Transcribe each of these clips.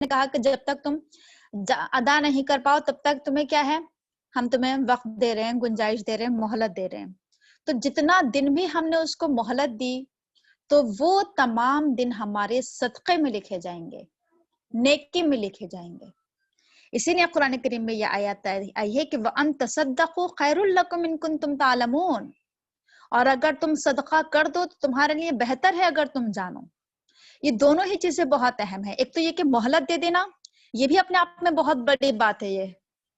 نے کہا کہ جب تک تم ادا نہیں کر پاؤ تب تک تمہیں کیا ہے، ہم تمہیں وقت دے رہے ہیں، گنجائش دے رہے ہیں، مہلت دے رہے ہیں. تو جتنا دن بھی ہم نے اس کو مہلت دی تو وہ تمام دن ہمارے صدقے میں لکھے جائیں گے، نیکی میں لکھے جائیں گے. اسی لیے قرآن کریم میں یہ آیات آئی ہے کہ وَأَن تَصَدَّقُوا خَيْرٌ لَكُمْ إِن كُنتُمْ تَعْلَمُونَ، اور اگر تم صدقہ کر دو تو تمہارے لیے بہتر ہے اگر تم جانو. یہ دونوں ہی چیزیں بہت اہم ہیں. ایک تو یہ کہ مہلت دے دینا، یہ بھی اپنے آپ میں بہت بڑی بات ہے. یہ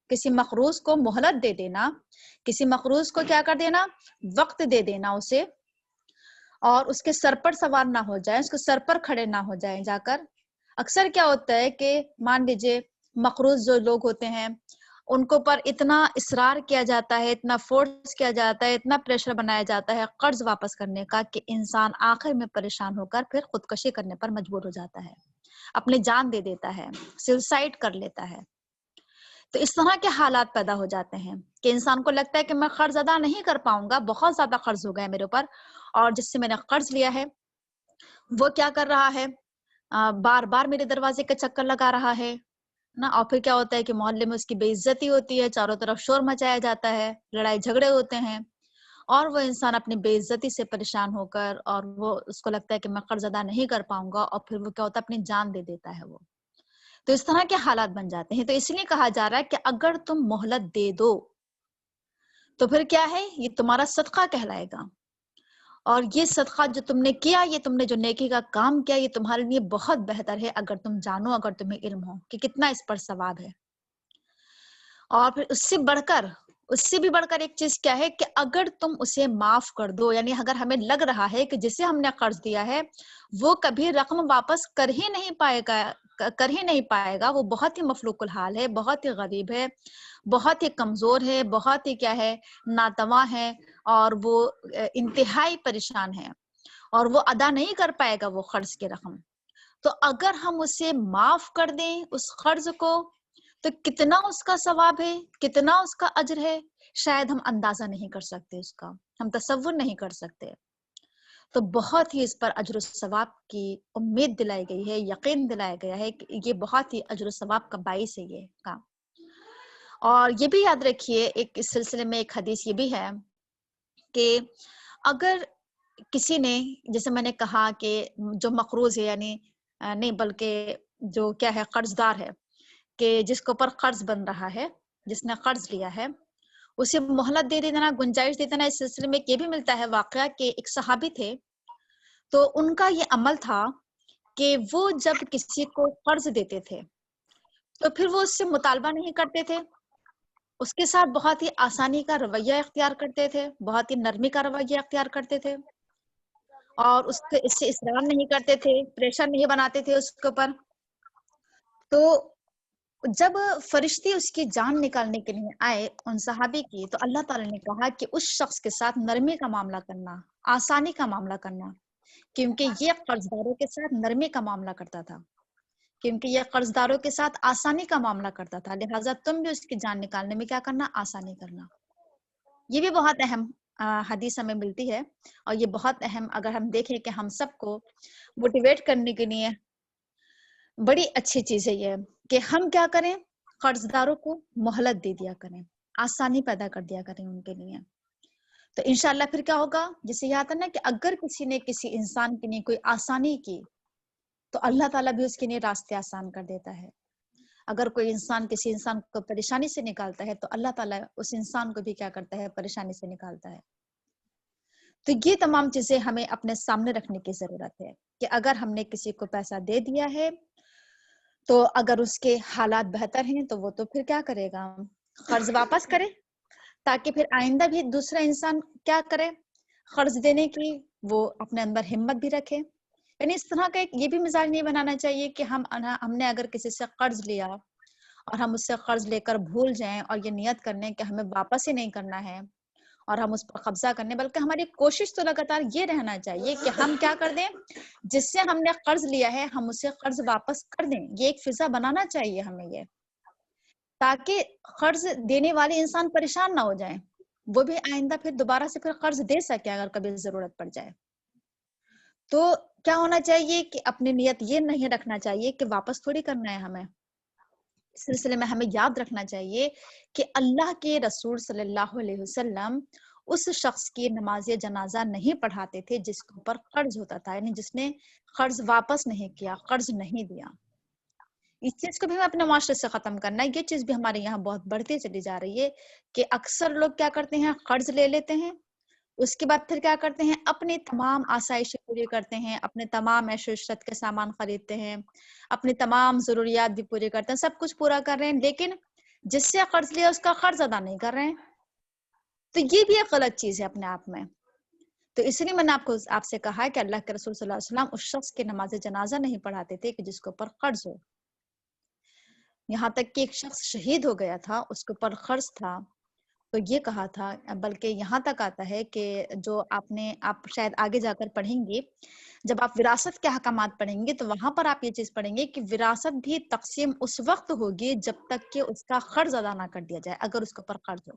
کسی مقروض کو مہلت دے دینا، کسی مقروض کو کیا کر دینا، وقت دے دینا اسے، اور اس کے سر پر سوار نہ ہو جائے، اس کے سر پر کھڑے نہ ہو جائیں جا کر. اکثر کیا ہوتا ہے کہ مان لیجئے مقروض جو لوگ ہوتے ہیں ان کو پر اتنا اصرار کیا جاتا ہے، اتنا فورس کیا جاتا ہے، اتنا پریشر بنایا جاتا ہے قرض واپس کرنے کا کہ انسان آخر میں پریشان ہو کر پھر خودکشی کرنے پر مجبور ہو جاتا ہے، اپنی جان دے دیتا ہے، سوسائڈ کر لیتا ہے. تو اس طرح کے حالات پیدا ہو جاتے ہیں کہ انسان کو لگتا ہے کہ میں قرض ادا نہیں کر پاؤں گا، بہت زیادہ قرض ہو گیا میرے اوپر، اور جس سے میں نے قرض لیا ہے وہ کیا کر رہا ہے، بار بار میرے دروازے کا چکر لگا رہا ہے نا. اور پھر کیا ہوتا ہے کہ محلے میں اس کی بے عزتی ہوتی ہے، چاروں طرف شور مچایا جاتا ہے، لڑائی جھگڑے ہوتے ہیں، اور وہ انسان اپنی بے عزتی سے پریشان ہو کر، اور وہ اس کو لگتا ہے کہ میں قرض ادا نہیں کر پاؤں گا، اور پھر وہ کیا ہوتا ہے اپنی جان دے دیتا ہے وہ. تو اس طرح کے حالات بن جاتے ہیں. تو اس لیے کہا جا رہا ہے کہ اگر تم مہلت دے دو تو پھر کیا ہے، یہ تمہارا صدقہ کہلائے گا، اور یہ صدقہ جو تم نے کیا، یہ تم نے جو نیکی کا کام کیا، یہ تمہارے لیے بہت بہتر ہے اگر تم جانو، اگر تمہیں علم ہو کہ کتنا اس پر ثواب ہے. اور پھر اس سے بھی بڑھ کر ایک چیز کیا ہے کہ اگر تم اسے معاف کر دو، یعنی اگر ہمیں لگ رہا ہے کہ جسے ہم نے قرض دیا ہے وہ کبھی رقم واپس کر ہی نہیں پائے گا، وہ بہت ہی مفلوق الحال ہے، بہت ہی غریب ہے، بہت ہی کمزور ہے، بہت ہی کیا ہے، ناتواں ہے، اور وہ انتہائی پریشان ہے، اور وہ ادا نہیں کر پائے گا وہ قرض کی رقم. تو اگر ہم اسے معاف کر دیں اس قرض کو تو کتنا اس کا ثواب ہے، کتنا اس کا اجر ہے، شاید ہم اندازہ نہیں کر سکتے، اس کا ہم تصور نہیں کر سکتے. تو بہت ہی اس پر اجر و ثواب کی امید دلائی گئی ہے، یقین دلایا گیا ہے کہ یہ بہت ہی اجر و ثواب کا باعث ہے یہ کام. اور یہ بھی یاد رکھیے، ایک اس سلسلے میں ایک حدیث یہ بھی ہے کہ اگر کسی نے، جیسے میں نے کہا کہ جو مقروض ہے، یعنی نہیں بلکہ جو کیا ہے، قرض دار ہے، کہ جس کے اوپر قرض بن رہا ہے، جس نے قرض لیا ہے، اسے مہلت دے دینا، گنجائش دے دینا. اس سلسلے میں یہ بھی ملتا ہے واقعہ کہ ایک صحابی تھے، تو ان کا یہ عمل تھا کہ وہ جب کسی کو قرض دیتے تھے تو پھر وہ اس سے مطالبہ نہیں کرتے تھے، اس کے ساتھ بہت ہی آسانی کا رویہ اختیار کرتے تھے، بہت ہی نرمی کا رویہ اختیار کرتے تھے، اور اس سے اصرار نہیں کرتے تھے، پریشر نہیں بناتے تھے اس کے اوپر. تو جب فرشتے اس کی جان نکالنے کے لیے آئے ان صحابی کی، تو اللہ تعالیٰ نے کہا کہ اس شخص کے ساتھ نرمی کا معاملہ کرنا، آسانی کا معاملہ کرنا، کیونکہ یہ قرضداروں کے ساتھ نرمی کا معاملہ کرتا تھا، کیونکہ یہ قرضداروں کے ساتھ آسانی کا معاملہ کرتا تھا، لہٰذا تم بھی اس کی جان نکالنے میں کیا کرنا، آسانی کرنا. یہ بھی بہت اہم حدیث ہمیں ملتی ہے، اور یہ بہت اہم، اگر ہم دیکھیں کہ ہم سب کو موٹیویٹ کرنے کے لیے بڑی اچھی چیز ہے یہ کہ ہم کیا کریں، قرض داروں کو مہلت دے دیا کریں، آسانی پیدا کر دیا کریں ان کے لیے. تو انشاءاللہ پھر کیا ہوگا، جسے یہ آتا نا کہ اگر کسی نے کسی انسان کے لیے کوئی آسانی کی تو اللہ تعالیٰ بھی اس کے لیے راستے آسان کر دیتا ہے. اگر کوئی انسان کسی انسان کو پریشانی سے نکالتا ہے تو اللہ تعالیٰ اس انسان کو بھی کیا کرتا ہے، پریشانی سے نکالتا ہے. تو یہ تمام چیزیں ہمیں اپنے سامنے رکھنے کی ضرورت ہے کہ اگر ہم نے کسی کو پیسہ دے دیا ہے تو اگر اس کے حالات بہتر ہیں تو وہ تو پھر کیا کرے گا، قرض واپس کرے، تاکہ پھر آئندہ بھی دوسرا انسان کیا کرے، قرض دینے کی وہ اپنے اندر ہمت بھی رکھے. یعنی اس طرح کا ایک یہ بھی مزاج نہیں بنانا چاہیے کہ ہم نے اگر کسی سے قرض لیا اور ہم اس سے قرض لے کر بھول جائیں اور یہ نیت کرنے کہ ہمیں واپس ہی نہیں کرنا ہے اور ہم اس پر قبضہ کرنے، بلکہ ہماری کوشش تو لگاتار یہ رہنا چاہیے کہ ہم کیا کر دیں، جس سے ہم نے قرض لیا ہے ہم اسے قرض واپس کر دیں. یہ ایک فضا بنانا چاہیے ہمیں، یہ تاکہ قرض دینے والے انسان پریشان نہ ہو جائیں، وہ بھی آئندہ پھر دوبارہ سے پھر قرض دے سکے اگر کبھی ضرورت پڑ جائے. تو کیا ہونا چاہیے کہ اپنی نیت یہ نہیں رکھنا چاہیے کہ واپس تھوڑی کرنا ہے ہمیں. اس سلسلے میں ہمیں یاد رکھنا چاہیے کہ اللہ کے رسول صلی اللہ علیہ وسلم اس شخص کی نماز جنازہ نہیں پڑھاتے تھے جس کے اوپر قرض ہوتا تھا، یعنی جس نے قرض واپس نہیں کیا، قرض نہیں دیا. اس چیز کو بھی ہمیں اپنے معاشرے سے ختم کرنا ہے. یہ چیز بھی ہمارے یہاں بہت بڑھتی چلی جا رہی ہے کہ اکثر لوگ کیا کرتے ہیں، قرض لے لیتے ہیں، اس کے بعد پھر کیا کرتے ہیں، اپنی تمام آسائشیں پوری کرتے ہیں، اپنے تمام عیش و عشرت کے سامان خریدتے ہیں، اپنی تمام ضروریات بھی پوری کرتے ہیں، سب کچھ پورا کر رہے ہیں، لیکن جس سے قرض لیا اس کا قرض ادا نہیں کر رہے ہیں. تو یہ بھی ایک غلط چیز ہے اپنے آپ میں. تو اس لیے میں نے آپ سے کہا کہ اللہ کے رسول صلی اللہ علیہ وسلم اس شخص کی نماز جنازہ نہیں پڑھاتے تھے کہ جس کے اوپر قرض ہو. یہاں تک کہ ایک شخص شہید ہو گیا تھا، اس کے اوپر قرض تھا، تو یہ کہا تھا، بلکہ یہاں تک آتا ہے کہ جو آپ شاید آگے جا کر پڑھیں گے، جب آپ وراثت کے احکامات پڑھیں گے تو وہاں پر آپ یہ چیز پڑھیں گے کہ وراثت بھی تقسیم اس وقت ہوگی جب تک کہ اس کا قرض ادا نہ کر دیا جائے. اگر اس کے اوپر قرض ہو،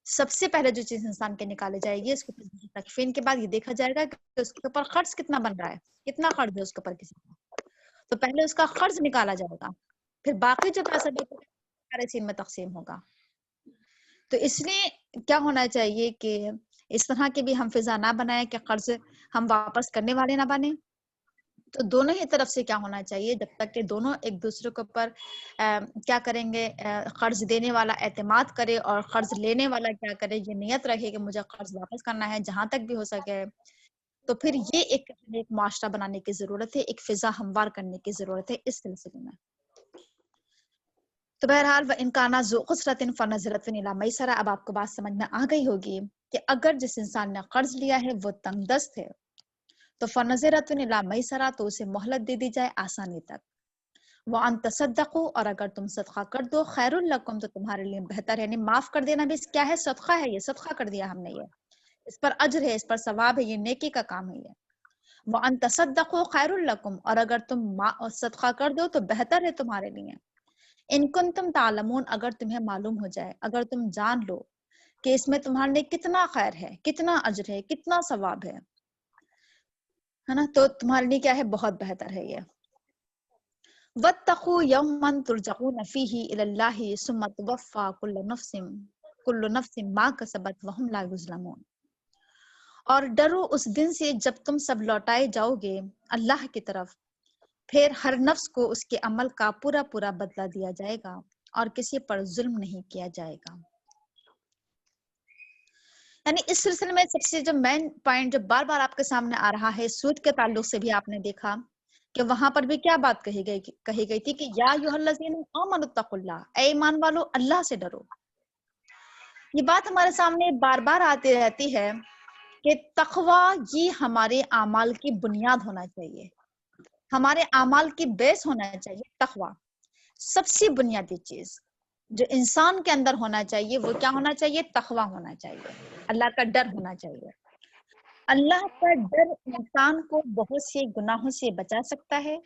سب سے پہلے جو چیز انسان کے نکالے جائے گی، اس کو تکفین کے بعد یہ دیکھا جائے گا کہ اس کے اوپر قرض کتنا بن رہا ہے، کتنا قرض ہے اس کے اوپر کسی کا. تو پہلے اس کا قرض نکالا جائے گا، پھر باقی جو پیسہ سارے سین میں تقسیم ہوگا. تو اس لیے کیا ہونا چاہیے کہ اس طرح کی بھی ہم فضا نہ بنائیں کہ قرض ہم واپس کرنے والے نہ بنیں. تو دونوں ہی طرف سے کیا ہونا چاہیے، جب تک کہ دونوں ایک دوسرے کے اوپر کیا کریں گے، قرض دینے والا اعتماد کرے اور قرض لینے والا کیا کرے، یہ نیت رکھے کہ مجھے قرض واپس کرنا ہے جہاں تک بھی ہو سکے. تو پھر یہ ایک معاشرہ بنانے کی ضرورت ہے، ایک فضا ہموار کرنے کی ضرورت ہے اس سلسلے میں. تو بہرحال وَإِنْ كَانَ ذُو عُسْرَةٍ فَنَظِرَةٌ إِلَىٰ مَيْسَرَةٍ. اب آپ کو بات سمجھ میں آ گئی ہوگی کہ اگر جس انسان نے قرض لیا ہے وہ تنگ دست ہے تو فَنَظِرَةٌ إِلَىٰ مَيْسَرَةٍ، تو اسے مہلت دے دی جائے آسانی تک. وَأَن تَصَدَّقُوا، اور اگر تم صدقہ کر دو، خیر لکم، تو تمہارے لیے بہتر ہے. یعنی معاف کر دینا بھی کیا ہے، صدقہ ہے. یہ صدقہ کر دیا ہم نے، یہ اس پر اجر ہے، اس پر ثواب ہے، یہ نیکی کا کام ہے. یہ وَأَن تَصَدَّقُوا خَيْرٌ لَكُمْ، اور اگر تم صدقہ کر دو تو بہتر ہے تمہارے لیے. ان کنتم تعلمون، اگر تمہیں معلوم ہو جائے، اگر تم جان لو کہ اس میں تمہارے لیے کتنا خیر ہے، کتنا اجر ہے، کتنا ثواب ہے نا، تو تمہارے لیے کیا ہے، بہت بہتر ہے یہ. وَاتَّقُوا يَوْمًا تُرْجَعُونَ فِيهِ إِلَى اللَّهِ ثُمَّ تُوَفَّىٰ كُلُّ نَفْسٍ مَا كَسَبَتْ وَهُمْ لَا يُظْلَمُونَ. اور ڈرو اس دن سے جب تم سب لوٹائے جاؤ گے اللہ کی طرف، پھر ہر نفس کو اس کے عمل کا پورا پورا بدلہ دیا جائے گا اور کسی پر ظلم نہیں کیا جائے گا. یعنی اس سلسلے میں سب سے جو مین پوائنٹ جو بار بار آپ کے سامنے آ رہا ہے، سود کے تعلق سے بھی آپ نے دیکھا کہ وہاں پر بھی کیا بات کہی گئی تھی کہ یا ایھا الذین آمنوا اتقوا اللہ، اے ایمان والو اللہ سے ڈرو. یہ بات ہمارے سامنے بار بار آتی رہتی ہے کہ تقوی یہ ہمارے اعمال کی بنیاد ہونا چاہیے، ہمارے اعمال کی بیس ہونا چاہیے. تقوی سب سے بنیادی چیز جو انسان کے اندر ہونا چاہیے وہ کیا ہونا چاہیے، تقوی ہونا چاہیے، اللہ کا ڈر ہونا چاہیے. اللہ کا ڈر انسان کو بہت سے گناہوں سے بچا سکتا ہے.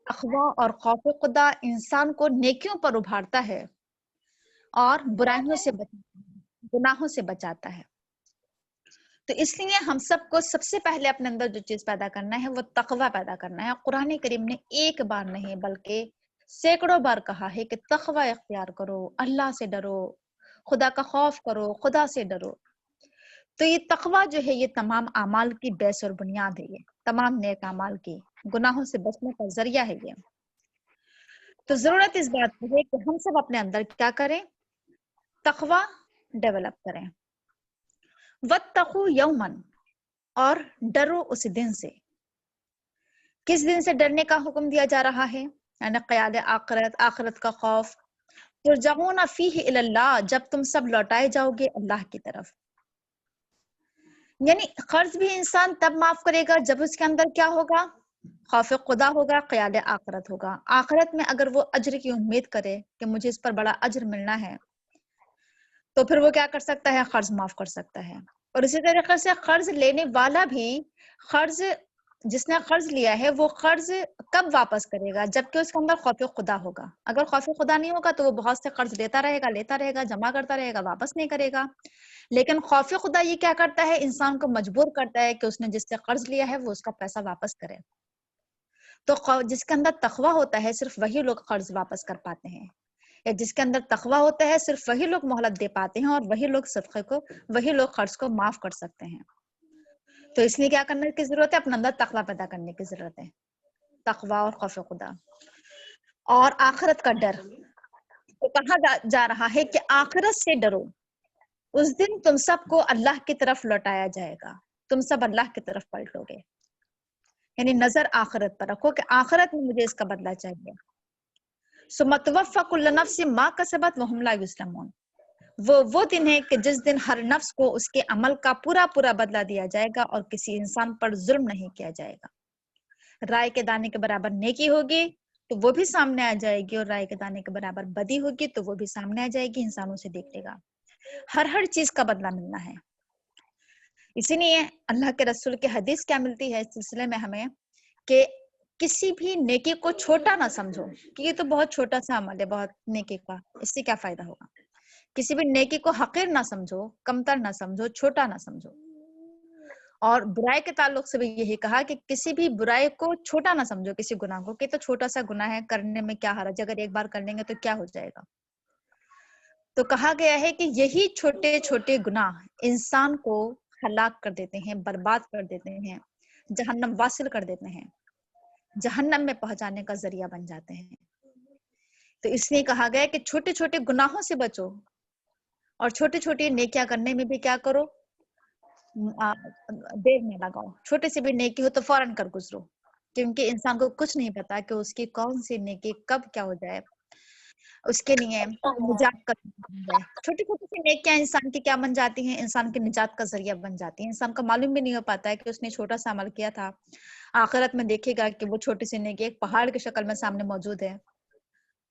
تقوی اور خوف خدا انسان کو نیکیوں پر ابھارتا ہے اور برائیوں سے گناہوں سے بچاتا ہے. تو اس لیے ہم سب کو سب سے پہلے اپنے اندر جو چیز پیدا کرنا ہے وہ تقوی پیدا کرنا ہے. قرآن کریم نے ایک بار نہیں بلکہ سینکڑوں بار کہا ہے کہ تقوی اختیار کرو، اللہ سے ڈرو، خدا کا خوف کرو، خدا سے ڈرو. تو یہ تقوی جو ہے یہ تمام اعمال کی بیس اور بنیاد ہے، یہ تمام نیک اعمال کی گناہوں سے بچنے کا ذریعہ ہے یہ. تو ضرورت اس بات کی ہے کہ ہم سب اپنے اندر کیا کریں، تقوی ڈیولپ کریں. وَاتَّقُوا يَوْمًا، اور ڈرو اس دن سے. کس دن سے ڈرنے کا حکم دیا جا رہا ہے، یعنی قیام آخرت، آخرت کا خوف. ترجعون فیہ الی اللہ، جب تم سب لوٹائے جاؤ گے اللہ کی طرف. یعنی قرض بھی انسان تب معاف کرے گا جب اس کے اندر کیا ہوگا، خوف خدا ہوگا، خیال آخرت ہوگا. آخرت میں اگر وہ اجر کی امید کرے کہ مجھے اس پر بڑا اجر ملنا ہے تو پھر وہ کیا کر سکتا ہے، قرض معاف کر سکتا ہے. اور اسی طریقے سے قرض لینے والا بھی قرض جس نے قرض لیا ہے وہ قرض کب واپس کرے گا؟ جبکہ اس کے اندر خوف خدا ہوگا. اگر خوف خدا نہیں ہوگا تو وہ بہت سے قرض لیتا رہے گا, جمع کرتا رہے گا, واپس نہیں کرے گا. لیکن خوف خدا یہ کیا کرتا ہے؟ انسان کو مجبور کرتا ہے کہ اس نے جس سے قرض لیا ہے وہ اس کا پیسہ واپس کرے. تو جس کے اندر تقویٰ ہوتا ہے صرف وہی لوگ قرض واپس کر پاتے ہیں, یا جس کے اندر تقویٰ ہوتا ہے صرف وہی لوگ مہلت دے پاتے ہیں, اور وہی لوگ قرض کو معاف کر سکتے ہیں. تو اس لیے کیا کرنے کی ضرورت ہے؟ اپنے اندر تقویٰ پیدا کرنے کی ضرورت ہے, تقویٰ اور خوف خدا اور آخرت کا ڈر. تو کہا جا رہا ہے کہ آخرت سے ڈرو, اس دن تم سب کو اللہ کی طرف لوٹایا جائے گا, تم سب اللہ کی طرف پلٹو گے. یعنی نظر آخرت پر رکھو کہ آخرت میں مجھے اس کا بدلہ چاہیے. ثم توفی کل نفس ما کسبت وہم لا یظلمون. وہ دن ہے کہ جس دن ہر نفس کو اس کے عمل کا پورا بدلہ دیا جائے گا اور کسی انسان پر ظلم نہیں کیا جائے گا. رائے کے دانے کے برابر نیکی ہوگی تو وہ بھی سامنے آ جائے گی, اور رائے کے دانے کے برابر بدی ہوگی تو وہ بھی سامنے آ جائے گی, انسانوں سے دیکھ لے گا. ہر چیز کا بدلہ ملنا ہے. اسی لیے اللہ کے رسول کے حدیث کیا ملتی ہے اس سلسلے میں ہمیں کہ کسی بھی نیکی کو چھوٹا نہ سمجھو کہ یہ تو بہت چھوٹا سا عمل ہے, بہت نیکی کا, اس سے کیا فائدہ ہوگا. کسی بھی نیکی کو حقیر نہ سمجھو, کمتر نہ سمجھو, چھوٹا نہ سمجھو. اور برائی کے تعلق سے بھی یہی کہا کہ کسی بھی برائی کو چھوٹا نہ سمجھو, کسی گناہ کو کہ تو چھوٹا سا گناہ ہے, کرنے میں کیا حرج, اگر ایک بار کر لیں گے تو کیا ہو جائے گا. تو کہا گیا ہے کہ یہی چھوٹے چھوٹے گناہ انسان کو ہلاک کر دیتے ہیں, برباد کر دیتے ہیں, جہنم واصل کر دیتے ہیں, جہنم میں پہنچانے کا ذریعہ بن جاتے ہیں. تو اس لیے کہا گیا کہ چھوٹے چھوٹے گناہوں سے بچو, اور چھوٹی چھوٹی نیکیاں کرنے میں بھی کیا کرو, دیر نہ لگاؤ. چھوٹے سے بھی نیکی ہو تو فوراً کر گزرو, کیونکہ انسان کو کچھ نہیں پتا کہ اس کی کون سی نیکی کب کیا ہو جائے, اس کے لیے نجات کا ہے. چھوٹی چھوٹی سی نیکیاں انسان کی کیا بن جاتی ہیں, انسان کی نجات کا ذریعہ بن جاتی ہیں. انسان کو معلوم بھی نہیں ہو پاتا ہے کہ اس نے چھوٹا سا عمل کیا تھا, آخرت میں دیکھے گا کہ وہ چھوٹی سی نیکی ایک پہاڑ کی شکل میں سامنے موجود ہے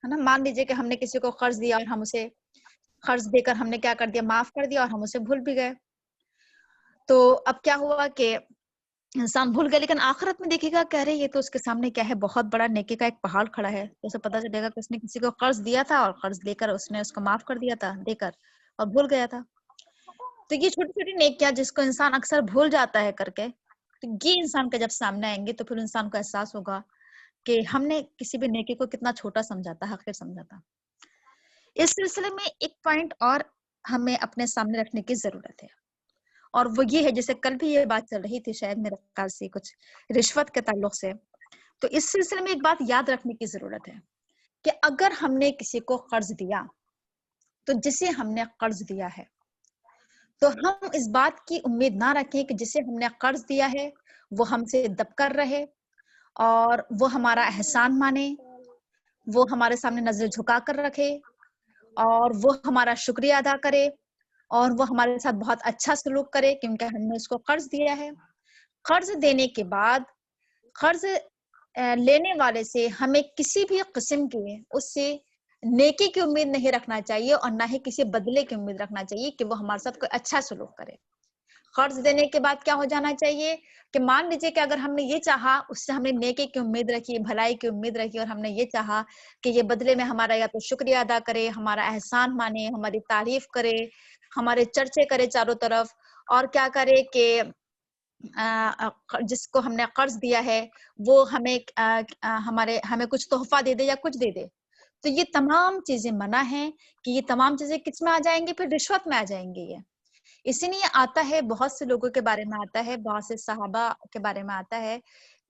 نا. مان لیجیے کہ ہم نے کسی کو قرض دیا اور ہم اسے قرض دے کر ہم نے کیا کر دیا, معاف کر دیا, اور ہم اسے بھول بھی گئے. تو اب کیا ہوا کہ انسان بھول گیا, لیکن آخرت میں دیکھے گا کہہ رہے یہ تو اس کے سامنے کیا ہے, بہت بڑا نیکی کا ایک پہاڑ کھڑا ہے. تو اسے پتا چلے گا کہ اس نے کسی کو قرض دیا تھا اور قرض لے کر اس نے اس کو معاف کر دیا تھا دے کر, اور بھول گیا تھا. تو یہ چھوٹی چھوٹی نیکیاں جس کو انسان اکثر بھول جاتا ہے کر کے, تو یہ انسان کا جب سامنے آئیں گے تو پھر انسان کو احساس ہوگا کہ ہم نے کسی بھی نیکی کو کتنا چھوٹا سمجھا تھا, حقیر سمجھا تھا. اس سلسلے میں ایک پوائنٹ اور ہمیں اپنے سامنے رکھنے کی ضرورت ہے, اور وہ یہ ہے, جیسے کل بھی یہ بات چل رہی تھی شاید میرے خیال سے کچھ رشوت کے تعلق سے. تو اس سلسلے میں ایک بات یاد رکھنے کی ضرورت ہے کہ اگر ہم نے کسی کو قرض دیا تو جسے ہم نے قرض دیا ہے تو ہم اس بات کی امید نہ رکھیں کہ جسے ہم نے قرض دیا ہے وہ ہم سے دب کر رہے اور وہ ہمارا احسان مانے, وہ ہمارے سامنے نظر جھکا کر رکھے اور وہ ہمارا شکریہ ادا کرے اور وہ ہمارے ساتھ بہت اچھا سلوک کرے کیونکہ ہم نے اس کو قرض دیا ہے. قرض دینے کے بعد قرض لینے والے سے ہمیں کسی بھی قسم کے اس سے نیکی کی امید نہیں رکھنا چاہیے, اور نہ ہی کسی بدلے کی امید رکھنا چاہیے کہ وہ ہمارے ساتھ کوئی اچھا سلوک کرے. قرض دینے کے بعد کیا ہو جانا چاہیے کہ مان لیجیے کہ اگر ہم نے یہ چاہا, اس سے ہم نے نیکی کی امید رکھی, بھلائی کی امید رکھی, اور ہم نے یہ چاہا کہ یہ بدلے میں ہمارا یا تو شکریہ ادا کرے, ہمارا احسان مانے, ہماری تعریف کرے, ہمارے چرچے کرے چاروں طرف, اور کیا کرے کہ جس کو ہم نے قرض دیا ہے وہ ہمیں کچھ تحفہ دے دے یا کچھ دے دے. تو یہ تمام چیزیں منع ہیں کہ یہ تمام چیزیں کس میں آ جائیں گے, پھر رشوت میں آ جائیں گے. یہ اسی لیے آتا ہے, بہت سے لوگوں کے بارے میں آتا ہے, بہت سے صحابہ کے بارے میں آتا ہے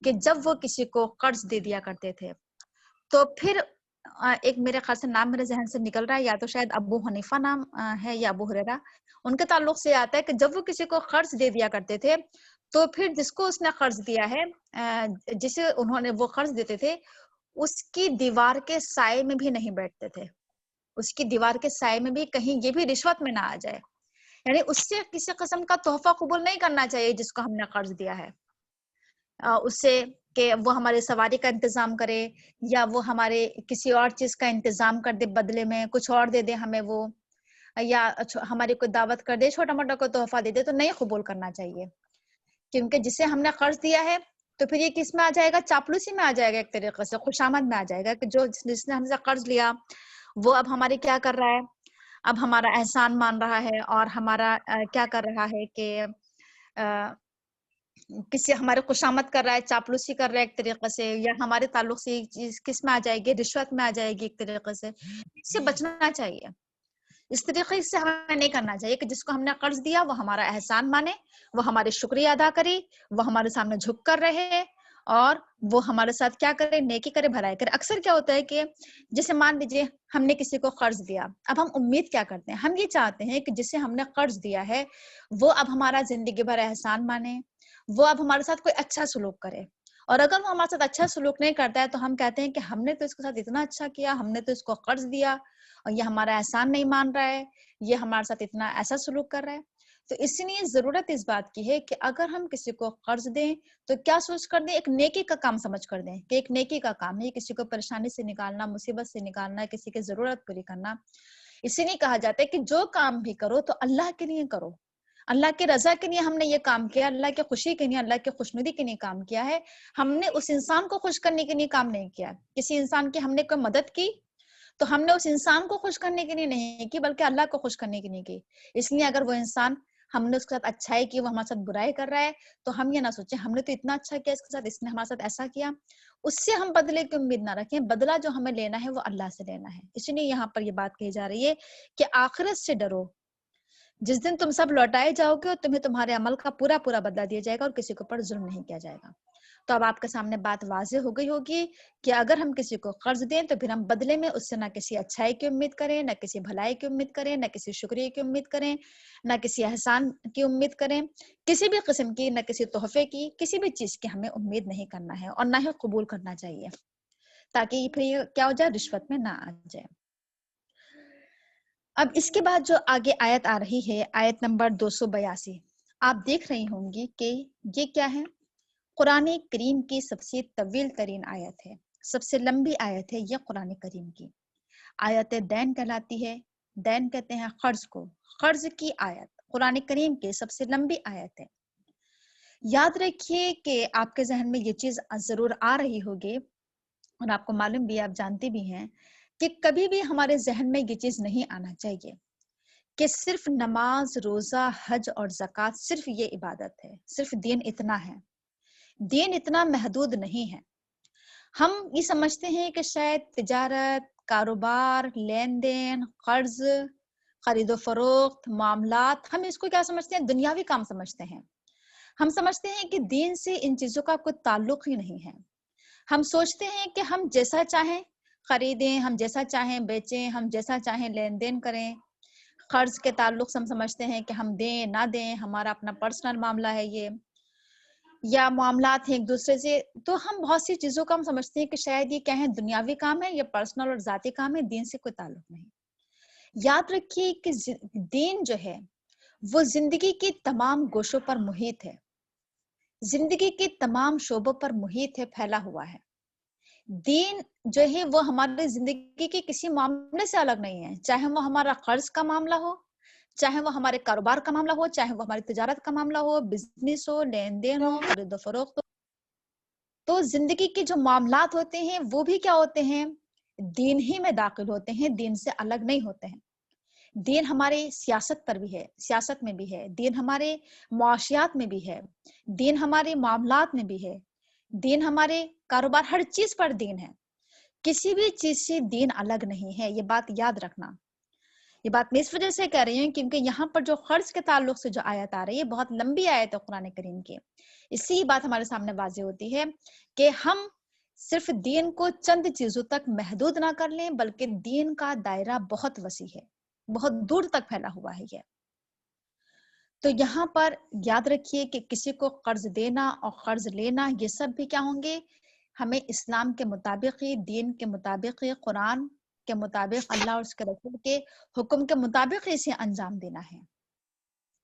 کہ جب وہ کسی کو قرض دے دیا کرتے تھے تو پھر ایک میرے خیال سے نام میرے ذہن سے نکل رہا ہے, یا تو شاید ابو حنیفہ نام ہے یا ابو ہریرہ, ان کے تعلق سے آتا ہے کہ جب وہ کسی کو قرض دے دیا کرتے تھے تو پھر جس کو اس نے قرض دیا ہے, جسے انہوں نے وہ قرض دیتے تھے, اس کی دیوار کے سائے میں بھی نہیں بیٹھتے تھے, اس کی دیوار کے سائے میں بھی کہیں یہ بھی رشوت میں نہ آ جائے. یعنی اس سے کسی قسم کا تحفہ قبول نہیں کرنا چاہیے جس کو ہم نے قرض دیا ہے, اس سے کہ وہ ہمارے سواری کا انتظام کرے یا وہ ہمارے کسی اور چیز کا انتظام کر دے, بدلے میں کچھ اور دے دے ہمیں وہ, یا ہماری کوئی دعوت کر دے, چھوٹا موٹا کوئی تحفہ دے دے, تو نہیں قبول کرنا چاہیے. کیونکہ جسے ہم نے قرض دیا ہے تو پھر یہ کس میں آ جائے گا؟ چاپلوسی میں آ جائے گا، ایک طریقے سے خوشامد میں آ جائے گا کہ جس نے ہم سے قرض لیا وہ اب ہماری کیا کر رہا ہے، اب ہمارا احسان مان رہا ہے، اور ہمارا کیا کر رہا ہے کہ کسی ہمارے خوشامد کر رہا ہے، چاپلوسی کر رہا ہے ایک طریقے سے، یا ہمارے تعلق سے ایک چیز کس میں آ جائے گی؟ رشوت میں آ جائے گی ایک طریقے سے. اس سے بچنا چاہیے، اس طریقے سے ہمیں نہیں کرنا چاہیے کہ جس کو ہم نے قرض دیا وہ ہمارا احسان مانے، وہ ہمارے شکریہ ادا کرے، وہ ہمارے سامنے جھک کر رہے، اور وہ ہمارے ساتھ کیا کرے؟ نیکی کرے، بھلائی کرے. اکثر کیا ہوتا ہے کہ جیسے مان لیجیے ہم نے کسی کو قرض دیا، اب ہم امید کیا کرتے ہیں؟ ہم یہ چاہتے ہیں کہ جسے ہم نے قرض دیا ہے وہ اب ہمارا زندگی بھر احسان مانے، وہ اب ہمارے ساتھ کوئی اچھا سلوک کرے. اور اگر وہ ہمارے ساتھ اچھا سلوک نہیں کرتا ہے تو ہم کہتے ہیں کہ ہم نے تو اس کے ساتھ اتنا اچھا کیا، ہم نے تو اس کو قرض دیا اور یہ ہمارا احسان نہیں مان رہا ہے، یہ ہمارے ساتھ اتنا ایسا سلوک کر رہا ہے. تو اس لیے ضرورت اس بات کی ہے کہ اگر ہم کسی کو قرض دیں تو کیا سوچ کر دیں؟ ایک نیکی کا کام سمجھ کر دیں کہ ایک نیکی کا کام ہے، کسی کو پریشانی سے نکالنا، مصیبت سے نکالنا، کسی کی ضرورت پوری کرنا. اسی لیے کہا جاتا ہے کہ جو کام بھی کرو تو اللہ کے لیے کرو، اللہ کی رضا کے لیے ہم نے یہ کام کیا، اللہ کی خوشی کے لیے، اللہ کی خوشنودی کے لیے کام کیا ہے. ہم نے اس انسان کو خوش کرنے کے لیے کام نہیں کیا. کسی انسان کی ہم نے کوئی مدد کی تو ہم نے اس انسان کو خوش کرنے کے لیے نہیں کی بلکہ اللہ کو خوش کرنے کے لیے کی. اس لیے اگر وہ انسان ہم نے اس کے ساتھ اچھائی کی، وہ ہمارے ساتھ برائی کر رہا ہے تو ہم یہ نہ سوچیں ہم نے تو اتنا اچھا کیا اس کے ساتھ، اس نے ہمارے ساتھ ایسا کیا. اس سے ہم بدلے کی امید نہ رکھیں، بدلہ جو ہمیں لینا ہے وہ اللہ سے لینا ہے. اس لیے یہاں پر یہ بات کہی جا رہی ہے کہ آخرت سے ڈرو، جس دن تم سب لوٹائے جاؤ گے تمہیں تمہارے عمل کا پورا پورا بدلہ دیا جائے گا اور کسی کے اوپر ظلم نہیں کیا جائے گا. تو اب آپ کے سامنے بات واضح ہو گئی ہوگی کہ اگر ہم کسی کو قرض دیں تو پھر ہم بدلے میں اس سے نہ کسی اچھائی کی امید کریں، نہ کسی بھلائی کی امید کریں، نہ کسی شکریہ کی امید کریں، نہ کسی احسان کی امید کریں، کسی بھی قسم کی، نہ کسی تحفے کی، کسی بھی چیز کی ہمیں امید نہیں کرنا ہے اور نہ ہی قبول کرنا چاہیے، تاکہ پھر یہ کیا ہو جائے؟ رشوت میں نہ آ جائے. اب اس کے بعد جو آگے آیت آ رہی ہے، آیت نمبر 282، آپ دیکھ رہی ہوں گی کہ یہ کیا ہے؟ قرآن کریم کی سب سے طویل ترین آیت ہے، سب سے لمبی آیت ہے یہ قرآن کریم کی. آیت دین کہلاتی ہے. دین کہتے ہیں قرض کو. قرض کی آیت قرآن کریم کی سب سے لمبی آیت ہے. یاد رکھیے کہ آپ کے ذہن میں یہ چیز ضرور آ رہی ہوگی اور آپ کو معلوم بھی، آپ جانتے بھی ہیں کہ کبھی بھی ہمارے ذہن میں یہ چیز نہیں آنا چاہیے کہ صرف نماز، روزہ، حج اور زکوٰۃ صرف یہ عبادت ہے، صرف دین اتنا ہے. دین اتنا محدود نہیں ہے. ہم یہ سمجھتے ہیں کہ شاید تجارت، کاروبار، لین دین، قرض، خرید و فروخت، معاملات، ہم اس کو کیا سمجھتے ہیں؟ دنیاوی کام سمجھتے ہیں. ہم سمجھتے ہیں کہ دین سے ان چیزوں کا کوئی تعلق ہی نہیں ہے. ہم سوچتے ہیں کہ ہم جیسا چاہیں خریدیں، ہم جیسا چاہیں بیچیں، ہم جیسا چاہیں لین دین کریں. قرض کے تعلق سے ہم سمجھتے ہیں کہ ہم دیں نہ دیں ہمارا اپنا پرسنل معاملہ ہے یہ، یا معاملات ہیں ایک دوسرے سے. تو ہم بہت سی چیزوں کو ہم سمجھتے ہیں کہ شاید یہ کیا ہے؟ دنیاوی کام ہے، یہ پرسنل اور ذاتی کام ہے، دین سے کوئی تعلق نہیں. یاد رکھیے کہ دین جو ہے وہ زندگی کی تمام گوشوں پر محیط ہے، زندگی کے تمام شعبوں پر محیط ہے، پھیلا ہوا ہے. دین جو ہے وہ ہماری زندگی کے کسی معاملے سے الگ نہیں ہے، چاہے وہ ہمارا قرض کا معاملہ ہو، چاہے وہ ہمارے کاروبار کا معاملہ ہو، چاہے وہ ہماری تجارت کا معاملہ ہو، بزنس ہو، لین دین ہو، خرید و فروخت ہو. تو زندگی کے جو معاملات ہوتے ہیں وہ بھی کیا ہوتے ہیں؟ دین ہی میں داخل ہوتے ہیں، دین سے الگ نہیں ہوتے ہیں. دین ہمارے سیاست پر بھی ہے، سیاست میں بھی ہے. دین ہمارے معاشیات میں بھی ہے. دین ہمارے معاملات میں بھی ہے. دین ہمارے کاروبار، ہر چیز پر دین ہے. کسی بھی چیز سے دین الگ نہیں ہے، یہ بات یاد رکھنا. یہ بات میں اس وجہ سے کہہ رہی ہوں کیونکہ یہاں پر جو قرض کے تعلق سے جو آیت آ رہی ہے بہت لمبی آیت ہے قرآن کریم کی. اسی ہی بات ہمارے سامنے واضح ہوتی ہے کہ ہم صرف دین کو چند چیزوں تک محدود نہ کر لیں بلکہ دین کا دائرہ بہت وسیع ہے، بہت دور تک پھیلا ہوا ہے یہ. تو یہاں پر یاد رکھیے کہ کسی کو قرض دینا اور قرض لینا یہ سب بھی کیا ہوں گے؟ ہمیں اسلام کے مطابق ہی، دین کے مطابق ہی، قرآن کے مطابق، اللہ اور اس کے رسول کے حکم کے مطابق اسے انجام دینا ہے.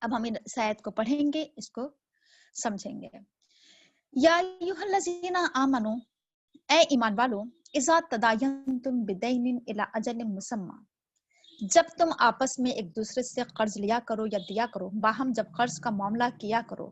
اب ہم اس آیت کو پڑھیں گے، اس کو سمجھیں گے. یا ایھا الذین آمنوا، اے ایمان والو، اذا تداینتم بدین الی اجل مسمی، جب تم آپس میں ایک دوسرے سے قرض لیا کرو یا دیا کرو، باہم جب قرض کا معاملہ کیا کرو،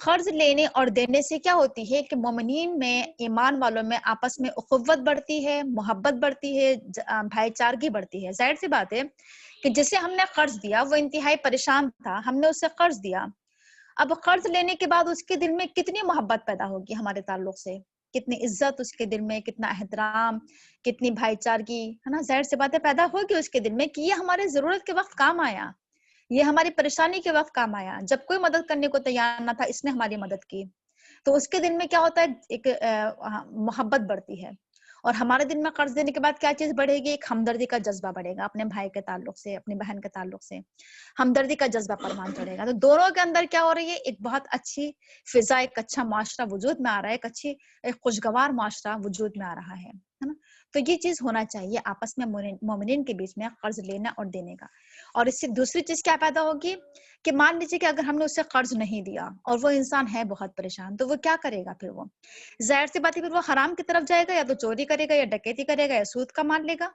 قرض لینے اور دینے سے کیا ہوتی ہے کہ مومنین میں، ایمان والوں میں آپس میں اخوت بڑھتی ہے، محبت بڑھتی ہے، بھائی چارگی بڑھتی ہے۔ ظاہر سی بات ہے کہ جسے ہم نے قرض دیا وہ انتہائی پریشان تھا، ہم نے اسے قرض دیا، اب قرض لینے کے بعد اس کے دل میں کتنی محبت پیدا ہوگی ہمارے تعلق سے، کتنی عزت اس کے دل میں، کتنا احترام، کتنی بھائی چارگی، ہے نا، ظاہر سی باتیں پیدا ہوگی اس کے دل میں کہ یہ ہمارے ضرورت کے وقت کام آیا، یہ ہماری پریشانی کے وقت کام آیا، جب کوئی مدد کرنے کو تیار نہ تھا اس نے ہماری مدد کی، تو اس کے دل میں کیا ہوتا ہے، ایک محبت بڑھتی ہے۔ اور ہمارے دل میں قرض دینے کے بعد کیا چیز بڑھے گی، ایک ہمدردی کا جذبہ بڑھے گا، اپنے بھائی کے تعلق سے، اپنی بہن کے تعلق سے ہمدردی کا جذبہ پروان چڑھے گا، تو دونوں کے اندر کیا ہو رہی ہے، ایک بہت اچھی فضا، ایک اچھا معاشرہ وجود میں آ رہا ہے، ایک خوشگوار معاشرہ وجود میں آ رہا ہے نا۔ تو یہ چیز ہونا چاہیے آپس میں مومنین کے بیچ میں، قرض لینا اور دینے کا۔ اور اس سے دوسری چیز کیا پیدا ہوگی کہ مان لیجیے کہ اگر ہم نے اسے قرض نہیں دیا اور وہ انسان ہے بہت پریشان، تو وہ کیا کرے گا، پھر وہ ظاہر سی بات ہے پھر وہ حرام کی طرف جائے گا، یا تو چوری کرے گا، یا ڈکیتی کرے گا، یا سود کا مان لے گا۔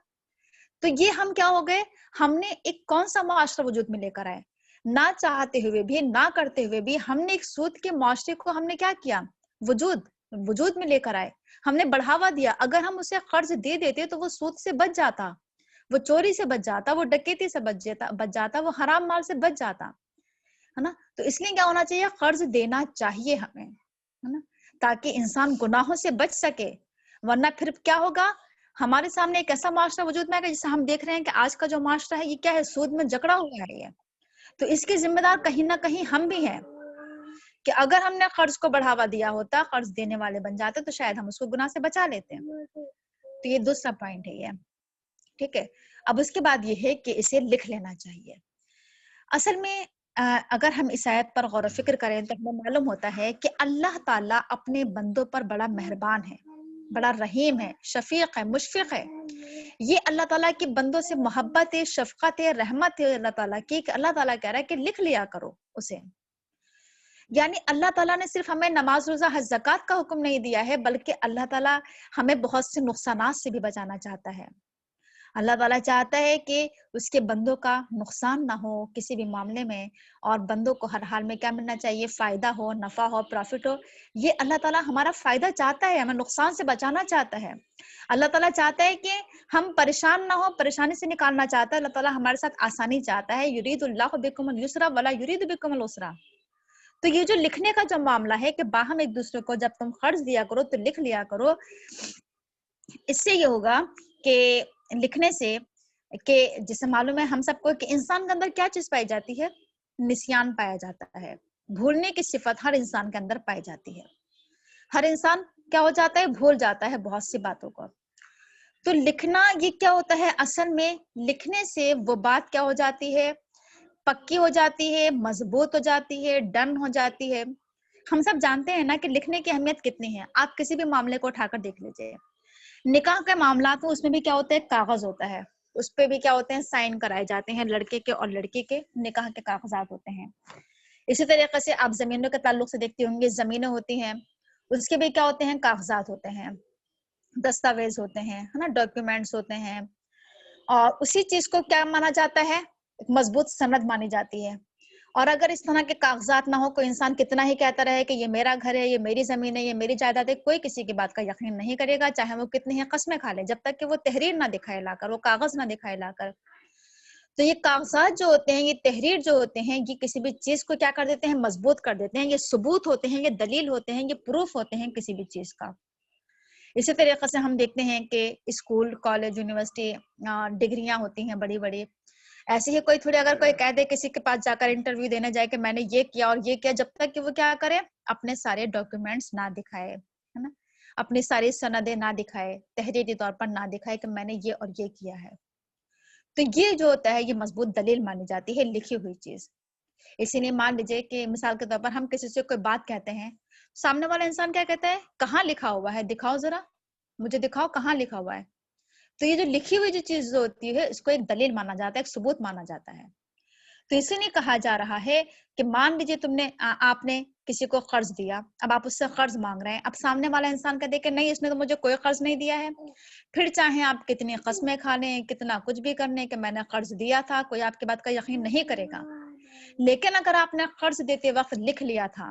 تو یہ ہم کیا ہو گئے، ہم نے ایک کون سا معاشرہ وجود میں لے کر آئے، نہ چاہتے ہوئے بھی، نہ کرتے ہوئے بھی ہم نے ایک سود کے معاشرے کو ہم نے کیا کیا، وجود میں لے کر آئے، ہم نے بڑھاوا دیا۔ اگر ہم اسے قرض دے دیتے تو وہ سود سے بچ جاتا، وہ چوری سے بچ جاتا، وہ ڈکیتی سے بچ جاتا، وہ حرام مال سے بچ جاتا، ہے نا۔ تو اس لیے کیا ہونا چاہیے، قرض دینا چاہیے ہمیں، ہے نا، تاکہ انسان گناہوں سے بچ سکے، ورنہ پھر کیا ہوگا، ہمارے سامنے ایک ایسا معاشرہ وجود میں آئے گا جسے ہم دیکھ رہے ہیں کہ آج کا جو معاشرہ ہے یہ کیا ہے، سود میں جکڑا ہوا ہے یہ۔ تو اس کے ذمہ دار کہیں نہ کہیں ہم بھی ہیں، کہ اگر ہم نے قرض کو بڑھاوا دیا ہوتا، قرض دینے والے بن جاتے، تو شاید ہم اس کو گناہ سے بچا لیتے ہیں۔ تو یہ دوسرا پوائنٹ ہے یہ، ٹھیک ہے۔ اب اس کے بعد یہ ہے کہ اسے لکھ لینا چاہیے۔ اصل میں اگر ہم اس آیت پر غور و فکر کریں تو ہمیں معلوم ہوتا ہے کہ اللہ تعالیٰ اپنے بندوں پر بڑا مہربان ہے، بڑا رحیم ہے، شفیق ہے، مشفق ہے۔ یہ اللہ تعالیٰ کی بندوں سے محبت ہے، شفقت ہے، رحمت ہے اللہ تعالیٰ کی، کہ اللہ تعالیٰ کہہ رہا ہے کہ لکھ لیا کرو اسے۔ یعنی اللہ تعالیٰ نے صرف ہمیں نماز روزہ حج زکوٰۃ کا حکم نہیں دیا ہے، بلکہ اللہ تعالیٰ ہمیں بہت سے نقصانات سے بھی بچانا چاہتا ہے۔ اللہ تعالیٰ چاہتا ہے کہ اس کے بندوں کا نقصان نہ ہو کسی بھی معاملے میں، اور بندوں کو ہر حال میں کیا ملنا چاہیے، فائدہ ہو، نفع ہو، پروفٹ ہو۔ یہ اللہ تعالیٰ ہمارا فائدہ چاہتا ہے، ہمیں نقصان سے بچانا چاہتا ہے۔ اللہ تعالیٰ چاہتا ہے کہ ہم پریشان نہ ہو، پریشانی سے نکالنا چاہتا ہے۔ اللہ تعالیٰ ہمارے ساتھ آسانی چاہتا ہے، یرید اللہ بکم الیسر ولا یرید بکم العسر۔ تو یہ جو لکھنے کا جو معاملہ ہے کہ باہم ایک دوسرے کو جب تم قرض دیا کرو تو لکھ لیا کرو، اس سے یہ ہوگا کہ لکھنے سے، کہ جسے معلوم ہے ہم سب کو کہ انسان کے اندر کیا چیز پائی جاتی ہے، نسیان پایا جاتا ہے، بھولنے کی صفت ہر انسان کے اندر پائی جاتی ہے۔ ہر انسان کیا ہو جاتا ہے، بھول جاتا ہے بہت سی باتوں کو۔ تو لکھنا یہ کیا ہوتا ہے، اصل میں لکھنے سے وہ بات کیا ہو جاتی ہے، پکی ہو جاتی ہے، مضبوط ہو جاتی ہے، ڈن ہو جاتی ہے۔ ہم سب جانتے ہیں نا کہ لکھنے کی اہمیت کتنی ہے، آپ کسی بھی معاملے کو اٹھا کر دیکھ لیجئے، نکاح کے معاملات میں اس میں بھی کیا ہوتا ہے، کاغذ ہوتا ہے، اس پہ بھی کیا ہوتے ہیں، سائن کرائے جاتے ہیں، لڑکے کے اور لڑکی کے نکاح کے کاغذات ہوتے ہیں۔ اسی طریقے سے آپ زمینوں کے تعلق سے دیکھتے ہوں گے، زمینیں ہوتی ہیں، اس کے بھی کیا ہوتے ہیں، کاغذات ہوتے ہیں، دستاویز ہوتے ہیں، ہے نا، ڈاکیومنٹس ہوتے ہیں۔ اور اسی چیز کو کیا مانا جاتا ہے، ایک مضبوط سند مانی جاتی ہے۔ اور اگر اس طرح کے کاغذات نہ ہو، کوئی انسان کتنا ہی کہتا رہے کہ یہ میرا گھر ہے، یہ میری زمین ہے، یہ میری جائیداد ہے، کوئی کسی کی بات کا یقین نہیں کرے گا، چاہے وہ کتنی ہی قسمیں کھا لے، جب تک کہ وہ تحریر نہ دکھائے لا کر، وہ کاغذ نہ دکھائے لا کر۔ تو یہ کاغذات جو ہوتے ہیں، یہ تحریر جو ہوتے ہیں، یہ کسی بھی چیز کو کیا کر دیتے ہیں، مضبوط کر دیتے ہیں، یہ ثبوت ہوتے ہیں، یہ دلیل ہوتے ہیں، یہ پروف ہوتے ہیں کسی بھی چیز کا۔ اسی طریقے سے ہم دیکھتے ہیں کہ اسکول، کالج، یونیورسٹی، ڈگریاں ہوتی ہیں بڑی بڑی، ایسے ہی کوئی تھوڑی اگر کوئی کہہ دے کسی کے پاس جا کر انٹرویو دینے جائے کہ میں نے یہ کیا اور یہ کیا، جب تک کہ وہ کیا کرے، اپنے سارے ڈاکیومنٹس نہ دکھائے، ہے نا، اپنی ساری سندیں نہ دکھائے، تحریری طور پر نہ دکھائے کہ میں نے یہ اور یہ کیا ہے، تو یہ جو ہوتا ہے یہ مضبوط دلیل مانی جاتی ہے، لکھی ہوئی چیز۔ اسی لیے مان لیجیے کہ مثال کے طور پر ہم کسی سے کوئی بات کہتے ہیں، سامنے والا انسان کیا کہتا ہے، کہاں لکھا ہوا ہے، دکھاؤ ذرا، مجھے دکھاؤ کہاں لکھا ہوا ہے۔ تو یہ جو لکھی ہوئی جو چیز ہوتی ہے اس کو ایک دلیل مانا جاتا ہے، ایک ثبوت مانا جاتا ہے۔ تو اسی لیے کہا جا رہا ہے کہ مان لیجیے آپ نے کسی کو قرض دیا، اب آپ اس سے قرض مانگ رہے ہیں، اب سامنے والا انسان کہتے کہ نہیں، اس نے تو مجھے کوئی قرض نہیں دیا ہے، پھر چاہے آپ کتنی قسمیں کھا لیں، کتنا کچھ بھی کرنے کہ میں نے قرض دیا تھا، کوئی آپ کی بات کا یقین نہیں کرے گا۔ لیکن اگر آپ نے قرض دیتے وقت لکھ لیا تھا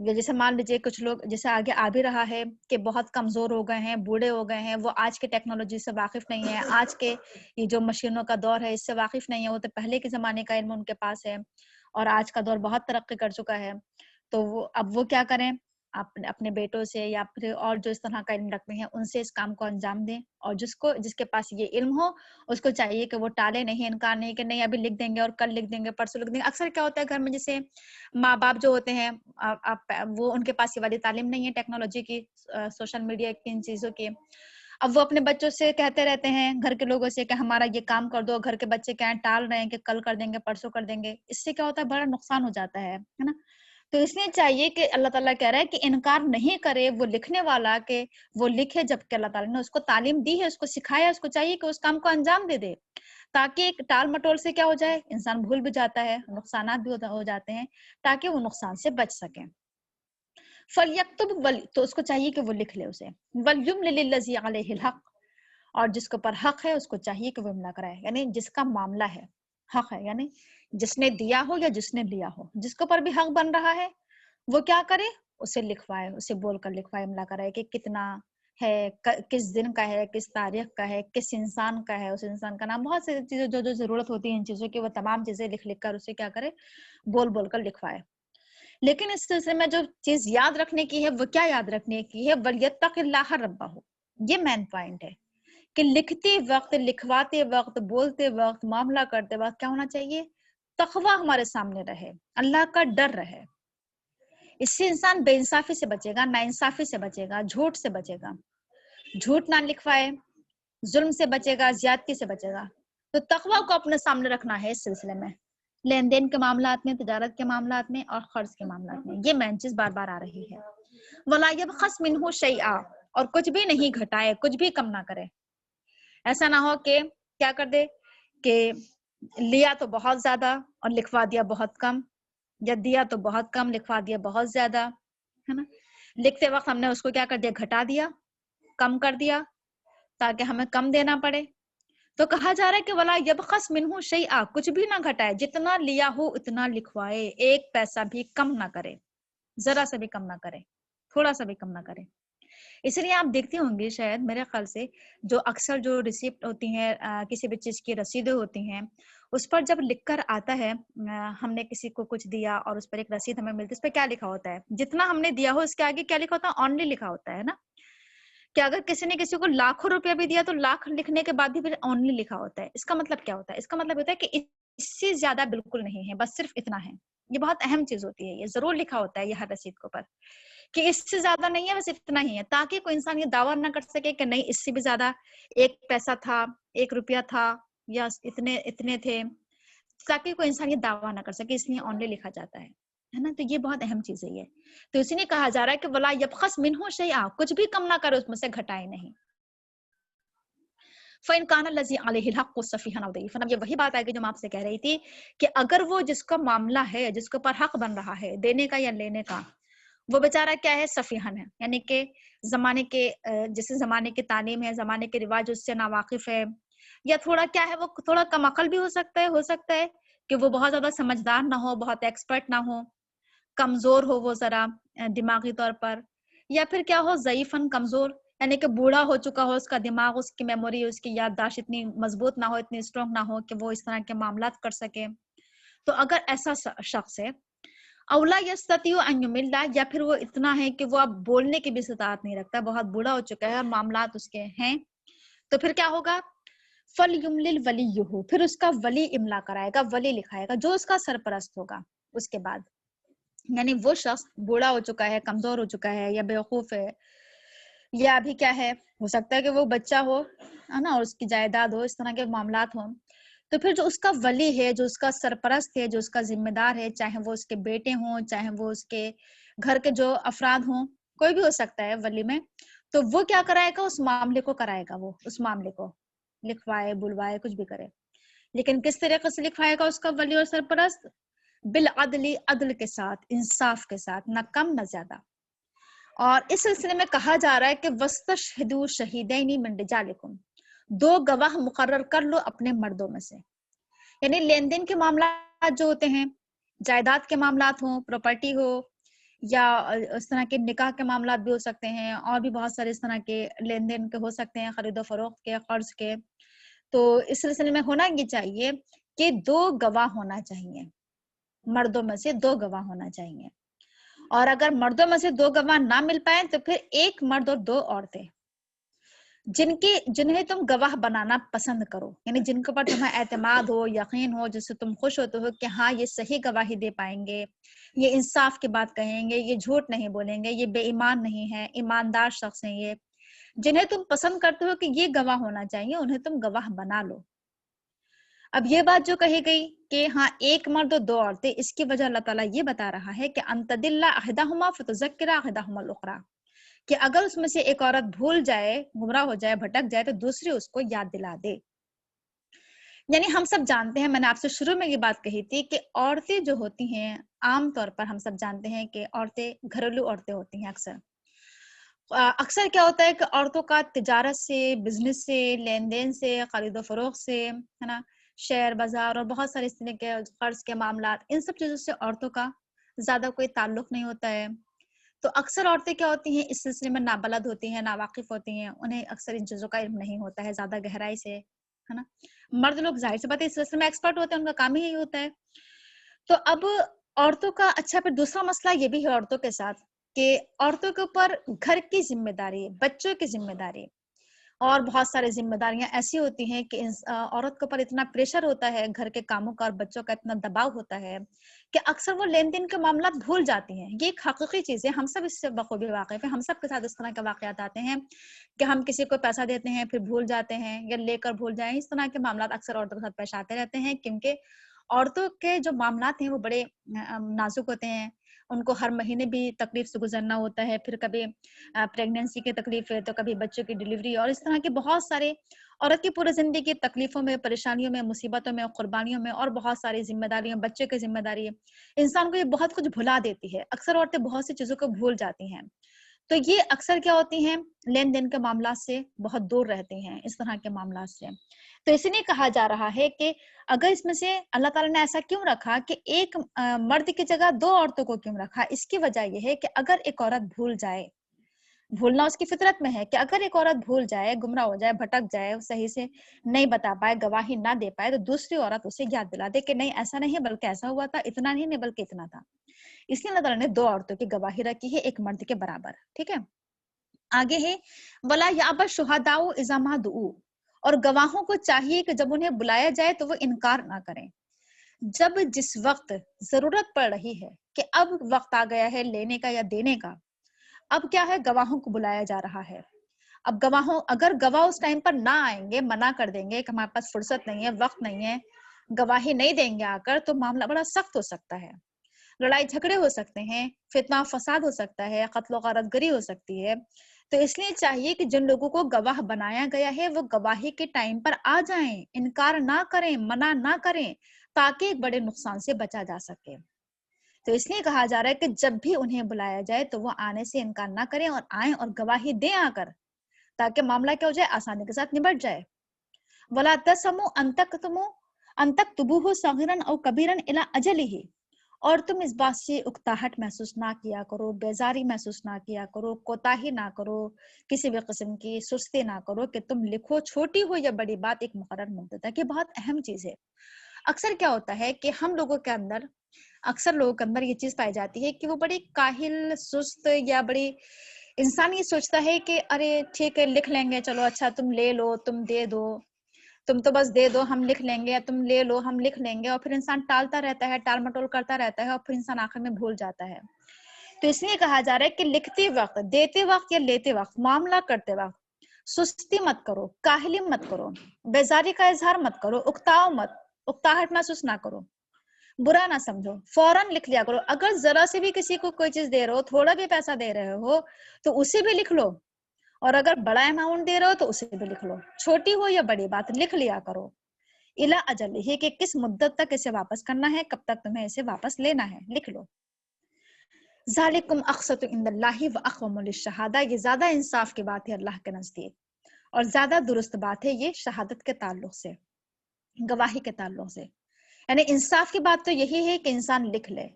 جیسے مان لیجیے کچھ لوگ جیسے آگے آ بھی رہا ہے کہ بہت کمزور ہو گئے ہیں، بوڑھے ہو گئے ہیں، وہ آج کے ٹیکنالوجی سے واقف نہیں ہے، آج کے یہ جو مشینوں کا دور ہے اس سے واقف نہیں ہے، وہ تو پہلے کے زمانے کا علم ان کے پاس ہے اور آج کا دور بہت ترقی کر چکا ہے. تو وہ اب وہ کیا کریں، اپنے بیٹوں سے یا پھر اور جو اس طرح کا علم رکھتے ہیں ان سے اس کام کو انجام دیں. اور جس کے پاس یہ علم ہو اس کو چاہیے کہ وہ ٹالے نہیں، انکار نہیں کہ نہیں ابھی لکھ دیں گے اور کل لکھ دیں گے، پرسوں لکھ دیں گے. اکثر کیا ہوتا ہے گھر میں جیسے ماں باپ جو ہوتے ہیں وہ ان کے پاس یہ والی تعلیم نہیں ہے ٹیکنالوجی کی، سوشل میڈیا کی، ان چیزوں کی. اب وہ اپنے بچوں سے کہتے رہتے ہیں گھر کے لوگوں سے کہ ہمارا یہ کام کر دو، گھر کے بچے کیا ٹال رہے ہیں کہ کل کر دیں گے، پرسوں کر دیں گے. اس سے کیا ہوتا ہے بڑا نقصان ہو جاتا ہے نا. تو اس لیے چاہیے کہ اللہ تعالیٰ کہہ رہا ہے کہ انکار نہیں کرے وہ لکھنے والا، کہ وہ لکھے جبکہ اللہ تعالیٰ نے اس کو تعلیم دی ہے، اس کو سکھایا، اس کو چاہیے کہ اس کام کو انجام دے دے، تاکہ ایک ٹال مٹول سے کیا ہو جائے، انسان بھول بھی جاتا ہے، نقصانات بھی ہو جاتے ہیں، تاکہ وہ نقصان سے بچ سکیں. فَلْيَكْتُبْ تو اس کو چاہیے کہ وہ لکھ لے اسے. وَلْيُمْلِلِ الَّذِي عَلَيْهِ الْحَقُّ اور جس کے اوپر حق ہے اس کو چاہیے کہ وہ املا کرائے، یعنی جس کا معاملہ ہے حق ہے، یعنی جس نے دیا ہو یا جس نے لیا ہو، جس کے اوپر بھی حق بن رہا ہے وہ کیا کرے، اسے لکھوائے، اسے بول کر لکھوائے، املا کرائے کہ کتنا ہے، کس دن کا ہے، کس تاریخ کا ہے، کس انسان کا ہے، اس انسان کا نام، بہت سی چیزیں جو ضرورت ہوتی ہے ان چیزوں کی، وہ تمام چیزیں لکھ کر اسے کیا کرے، بول کر لکھوائے. لیکن اس سلسلے میں جو چیز یاد رکھنے کی ہے وہ کیا یاد رکھنے کی ہے، وَلْيَتَّقِ اللَّهَ رَبَّهُ. یہ مین پوائنٹ ہے کہ لکھتے وقت، لکھواتے وقت، بولتے وقت، معاملہ کرتے وقت کیا ہونا چاہیے، تقویٰ ہمارے سامنے رہے، اللہ کا ڈر رہے. اس سے انسان بے انصافی سے بچے گا، ناانصافی سے بچے گا، جھوٹ سے بچے گا، جھوٹ نہ لکھوائے، ظلم سے بچے گا، زیادتی سے بچے گا. تو تقویٰ کو اپنے سامنے رکھنا ہے اس سلسلے میں، لین دین کے معاملات میں، تجارت کے معاملات میں اور قرض کے معاملات میں. یہ مین چیز بار بار آ رہی ہے. وَلَا يَبْخَسْ مِنْهُ شَيْئًا اور کچھ بھی نہیں گھٹائے، کچھ بھی کم نہ کرے. ایسا نہ ہو کہ کیا کر دے کہ لیا تو بہت زیادہ اور لکھوا دیا بہت کم، یا دیا تو بہت کم لکھوا دیا بہت زیادہ، ہے نا. لکھتے وقت ہم نے اس کو کیا کر دیا، گھٹا دیا، کم کر دیا تاکہ ہمیں کم دینا پڑے. تو کہا جا رہا ہے کہ ولا یبخس منہ شیئا، کچھ بھی نہ گھٹائے، جتنا لیا ہو اتنا لکھوائے، ایک پیسہ بھی کم نہ کرے، ذرا سا بھی کم نہ کرے، تھوڑا سا بھی کم نہ کرے. اس لیے آپ دیکھتے ہوں گے شاید میرے خیال سے جو اکثر جو ریسیپٹ ہوتی ہیں، کسی بھی چیز کی رسیدیں ہوتی ہیں، اس پر جب لکھ کر آتا ہے ہم نے کسی کو کچھ دیا اور اس پر ایک رسید ہمیں ملتی ہے، اس پہ کیا لکھا ہوتا ہے، جتنا ہم نے دیا ہو اس کے آگے کیا لکھا ہوتا ہے، اونلی لکھا ہوتا ہے نا. کہ اگر کسی نے کسی کو لاکھوں روپیہ بھی دیا تو لاکھ لکھنے کے بعد بھی پھر اونلی لکھا ہوتا ہے. اس کا مطلب کیا ہوتا ہے، اس کا مطلب ہوتا ہے کہ اس سے زیادہ بالکل نہیں ہے، بس صرف اتنا ہے. یہ بہت اہم چیز ہوتی ہے، یہ ضرور لکھا ہوتا ہے یہ ہر رسید کے اوپر کہ اس سے زیادہ نہیں ہے، بس اتنا ہی ہے، تاکہ کوئی انسان یہ دعویٰ نہ کر سکے کہ نہیں اس سے بھی زیادہ ایک پیسہ تھا، ایک روپیہ تھا، یا اتنے تھے، تاکہ کوئی انسان یہ دعویٰ نہ کر سکے، اس لیے اونلی لکھا جاتا ہے نا. تو یہ بہت اہم چیز ہے یہ. تو اسی نے کہا جا رہا ہے کہ ولا یبخس منہ شیئا، کچھ بھی کم نہ کرے، اس میں سے گھٹائے نہیں. فَإِنْ كَانَ الَّذِي عَلَيْهِ الْحَقُّ صَفِيحًا أَوْ ضَعِيفًا. اب یہ وہی بات آئے گی جو میں آپ سے کہہ رہی تھی کہ اگر وہ جس کا معاملہ ہے، جس کے اوپر حق بن رہا ہے دینے کا یا لینے کا، وہ بیچارہ کیا ہے، سفیہن ہے، یعنی کہ زمانے کے جیسے زمانے کی تعلیم ہے، زمانے کے رواج اس سے ناواقف ہے، یا تھوڑا کیا ہے، وہ تھوڑا کم عقل بھی ہو سکتا ہے کہ وہ بہت زیادہ سمجھدار نہ ہو، بہت ایکسپرٹ نہ ہو، کمزور ہو وہ ذرا دماغی طور پر، یا پھر کیا ہو، ضعیفن، کمزور، یعنی کہ بوڑھا ہو چکا ہو، اس کا دماغ، اس کی میموری، اس کی یادداشت اتنی مضبوط نہ ہو، اتنی اسٹرانگ نہ ہو کہ وہ اس طرح کے معاملات کر سکے. تو اگر ایسا شخص ہے، اولا یستطیع ان یمل، یا پھر وہ اتنا ہے کہ وہ اب بولنے کی بھی استطاعت نہیں رکھتا، بہت بوڑھا ہو چکا ہے اور معاملات اس کے ہیں، تو پھر کیا ہوگا، فلیملل ولیہ، پھر اس کا ولی املا کرائے گا، ولی لکھائے گا جو اس کا سرپرست ہوگا. اس کے بعد یعنی وہ شخص بوڑھا ہو چکا ہے، کمزور ہو چکا ہے، یا بیوقوف ہے، یا ابھی کیا ہے، ہو سکتا ہے کہ وہ بچہ ہو نا، اور اس کی جائیداد ہو، اس طرح کے معاملات ہوں، تو پھر جو اس کا ولی ہے، جو اس کا سرپرست ہے، جو اس کا ذمہ دار ہے، چاہے وہ اس کے بیٹے ہوں، چاہے وہ اس کے گھر کے جو افراد ہوں، کوئی بھی ہو سکتا ہے ولی میں، تو وہ کیا کرائے گا، اس معاملے کو کرائے گا، وہ اس معاملے کو لکھوائے، بلوائے، کچھ بھی کرے. لیکن کس طریقے سے لکھوائے گا اس کا ولی اور سرپرست، بالعدل، عدل کے ساتھ، انصاف کے ساتھ، نہ کم نہ زیادہ. اور اس سلسلے میں کہا جا رہا ہے کہ وَاسْتَشْهِدُوا شَهِيدَيْنِ مِن رِجَالِكُمْ، 2 گواہ مقرر کر لو اپنے مردوں میں سے. یعنی لین دین کے معاملات جو ہوتے ہیں، جائیداد کے معاملات ہوں، پراپرٹی ہو، یا اس طرح کے نکاح کے معاملات بھی ہو سکتے ہیں، اور بھی بہت سارے اس طرح کے لین دین کے ہو سکتے ہیں، خرید و فروخت کے، قرض کے. تو اس سلسلے میں ہونا یہ چاہیے کہ 2 گواہ ہونا چاہیے، مردوں میں سے 2 گواہ ہونا چاہیے. اور اگر مردوں میں سے 2 گواہ نہ مل پائیں تو پھر 1 مرد اور 2 عورتیں جنہیں تم گواہ بنانا پسند کرو، یعنی جن کے اوپر تمہیں اعتماد ہو، یقین ہو، جس سے تم خوش ہوتے ہو کہ ہاں یہ صحیح گواہی دے پائیں گے، یہ انصاف کی بات کہیں گے، یہ جھوٹ نہیں بولیں گے، یہ بے ایمان نہیں ہے، ایماندار شخص ہیں یہ، جنہیں تم پسند کرتے ہو کہ یہ گواہ ہونا چاہیے، انہیں تم گواہ بنا لو. اب یہ بات جو کہی گئی کہ ہاں 1 مرد اور 2 عورتیں، اس کی وجہ اللہ تعالیٰ یہ بتا رہا ہے کہ انتدلّ احدہما فتذکر احدہما الاخری، کہ اگر اس میں سے ایک عورت بھول جائے، گمراہ ہو جائے، بھٹک جائے، تو دوسری اس کو یاد دلا دے. یعنی ہم سب جانتے ہیں، میں نے آپ سے شروع میں یہ بات کہی تھی کہ عورتیں جو ہوتی ہیں، عام طور پر ہم سب جانتے ہیں کہ عورتیں گھریلو عورتیں ہوتی ہیں. اکثر کیا ہوتا ہے کہ عورتوں کا تجارت سے، بزنس سے، لین دین سے، خرید و فروخت سے، ہے نا، شیئر بازار اور بہت سارے اس طرح کے قرض کے معاملات، ان سب چیزوں سے عورتوں کا زیادہ کوئی تعلق نہیں ہوتا ہے. تو اکثر عورتیں کیا ہوتی ہیں، اس سلسلے میں نابلد ہوتی ہیں، ناواقف ہوتی ہیں، انہیں اکثر ان چیزوں کا علم نہیں ہوتا ہے زیادہ گہرائی سے، ہے نا. مرد لوگ ظاہر سی بات ہے اس سلسلے میں ایکسپرٹ ہوتے ہیں، ان کا کام ہی یہی ہوتا ہے. تو اب عورتوں کا اچھا پھر دوسرا مسئلہ یہ بھی ہے عورتوں کے ساتھ کہ عورتوں کے اوپر گھر کی ذمہ داری، بچوں کی ذمہ داری اور بہت سارے ذمہ داریاں ایسی ہوتی ہیں کہ عورت کے اوپر اتنا پریشر ہوتا ہے، گھر کے کاموں کا اور بچوں کا اتنا دباؤ ہوتا ہے کہ اکثر وہ لین دین کے معاملات بھول جاتی ہیں. یہ ایک حقیقی چیز ہے، ہم سب اس سے بخوبی واقف ہیں، ہم سب کے ساتھ اس طرح کے واقعات آتے ہیں کہ ہم کسی کو پیسہ دیتے ہیں پھر بھول جاتے ہیں یا لے کر بھول جائیں. اس طرح کے معاملات اکثر عورتوں کے ساتھ پیش آتے رہتے ہیں، کیونکہ عورتوں کے جو معاملات ہیں وہ بڑے نازک ہوتے ہیں. ان کو ہر مہینے بھی تکلیف سے گزرنا ہوتا ہے، پھر کبھی پریگننسی کی تکلیف ہے تو کبھی بچوں کی ڈیلیوری، اور اس طرح کے بہت سارے عورت کی پورے زندگی کی تکلیفوں میں، پریشانیوں میں، مصیبتوں میں، قربانیوں میں، اور بہت ساری ذمہ داریوں، بچے کی ذمہ داری، انسان کو یہ بہت کچھ بھلا دیتی ہے. اکثر عورتیں بہت سی چیزوں کو بھول جاتی ہیں. تو یہ اکثر کیا ہوتی ہیں، لین دین کے معاملات سے بہت دور رہتی ہیں، اس طرح کے معاملات سے. تو اسی لیے کہا جا رہا ہے کہ اگر اس میں سے اللہ تعالیٰ نے ایسا کیوں رکھا کہ 1 مرد کی جگہ 2 عورتوں کو کیوں رکھا، اس کی وجہ یہ ہے کہ اگر ایک عورت بھول جائے، بھولنا اس کی فطرت میں ہے کہ اگر ایک عورت بھول جائے، گمراہ ہو جائے، بھٹک جائے، صحیح سے نہیں بتا پائے، گواہی نہ دے پائے، تو دوسری عورت اسے یاد دلا دے کہ نہیں ایسا نہیں بلکہ ایسا ہوا تھا، اتنا نہیں بلکہ اتنا تھا. اس لیے اللہ تعالیٰ نے 2 عورتوں کی گواہی رکھی ہے 1 مرد کے برابر. ٹھیک ہے. آگے ہے وَلَا يَأْبَ الشُّهَدَاءُ إِذَا مَا دُعُوا، اور گواہوں کو چاہیے کہ جب انہیں بلایا جائے تو وہ انکار نہ کریں. جب جس وقت ضرورت پڑ رہی ہے کہ اب وقت آ گیا ہے لینے کا یا دینے کا، اب کیا ہے، گواہوں کو بلایا جا رہا ہے. اب اگر گواہ اس ٹائم پر نہ آئیں گے، منع کر دیں گے کہ ہمارے پاس فرصت نہیں ہے، وقت نہیں ہے، گواہی نہیں دیں گے آ کر، تو معاملہ بڑا سخت ہو سکتا ہے. لڑائی جھگڑے ہو سکتے ہیں، فتنہ و فساد ہو سکتا ہے، قتل و غارت گری ہو سکتی ہے. تو اس لیے چاہیے کہ جن لوگوں کو گواہ بنایا گیا ہے وہ گواہی کے ٹائم پر آ جائیں، انکار نہ کریں، منع نہ کریں، تاکہ ایک بڑے نقصان سے بچا جا سکے. تو اس لیے کہا جا رہا ہے کہ جب بھی انہیں بلایا جائے تو وہ آنے سے انکار نہ کریں اور آئیں اور گواہی دیں آ کر، تاکہ معاملہ کیا ہو جائے، آسانی کے ساتھ نبٹ جائے. وَلَا تَسْأَمُوا أَن تَكْتُبُوهُ صَغِيرًا أَوْ كَبِيرًا إِلَىٰ أَجَلِهِ، اور تم اس بات سے اکتاہٹ محسوس نہ کیا کرو، بیزاری محسوس نہ کیا کرو، کوتاہی نہ کرو، کسی بھی قسم کی سستی نہ کرو کہ تم لکھو، چھوٹی ہو یا بڑی بات ایک مقرر مدت ہے. کہ بہت اہم چیز ہے. اکثر کیا ہوتا ہے کہ ہم لوگوں کے اندر، اکثر لوگوں کے اندر یہ چیز پائی جاتی ہے کہ وہ بڑی کاہل، سست، یا بڑی انسان یہ سوچتا ہے کہ ارے ٹھیک ہے لکھ لیں گے، چلو اچھا تم لے لو، تم دے دو، تم تو بس دے دو ہم لکھ لیں گے، یا تم لے لو ہم لکھ لیں گے. اور پھر انسان ٹالتا رہتا ہے، ٹال مٹول کرتا رہتا ہے، اور پھر انسان آخر میں بھول جاتا ہے. تو اس لیے کہا جا رہا ہے کہ لکھتے وقت، دیتے وقت یا لیتے وقت، معاملہ کرتے وقت سستی مت کرو، کاہلی مت کرو، بیزاری کا اظہار مت کرو، اکتاؤ مت، اکتاہٹ محسوس نہ کرو، برا نہ سمجھو، فوراً لکھ لیا کرو. اگر ذرا سے بھی کسی کو کوئی چیز دے رہے ہو، تھوڑا بھی پیسہ دے رہے ہو تو اسے بھی لکھ لو، اور اگر بڑا اماؤنٹ دے رہے ہو تو اسے بھی لکھ لو، چھوٹی ہو یا بڑی بات لکھ لیا کرو. الا اجل، یہ کہ کس مدت تک اسے واپس کرنا ہے، کب تک تمہیں اسے واپس لینا ہے، لکھ لو. ذالکم اقسط عند اللہ واقوم للشہادہ، یہ زیادہ انصاف کی بات ہے اللہ کے نزدیک، اور زیادہ درست بات ہے یہ شہادت کے تعلق سے، گواہی کے تعلق سے. یعنی انصاف کی بات تو یہی ہے کہ انسان لکھ لے،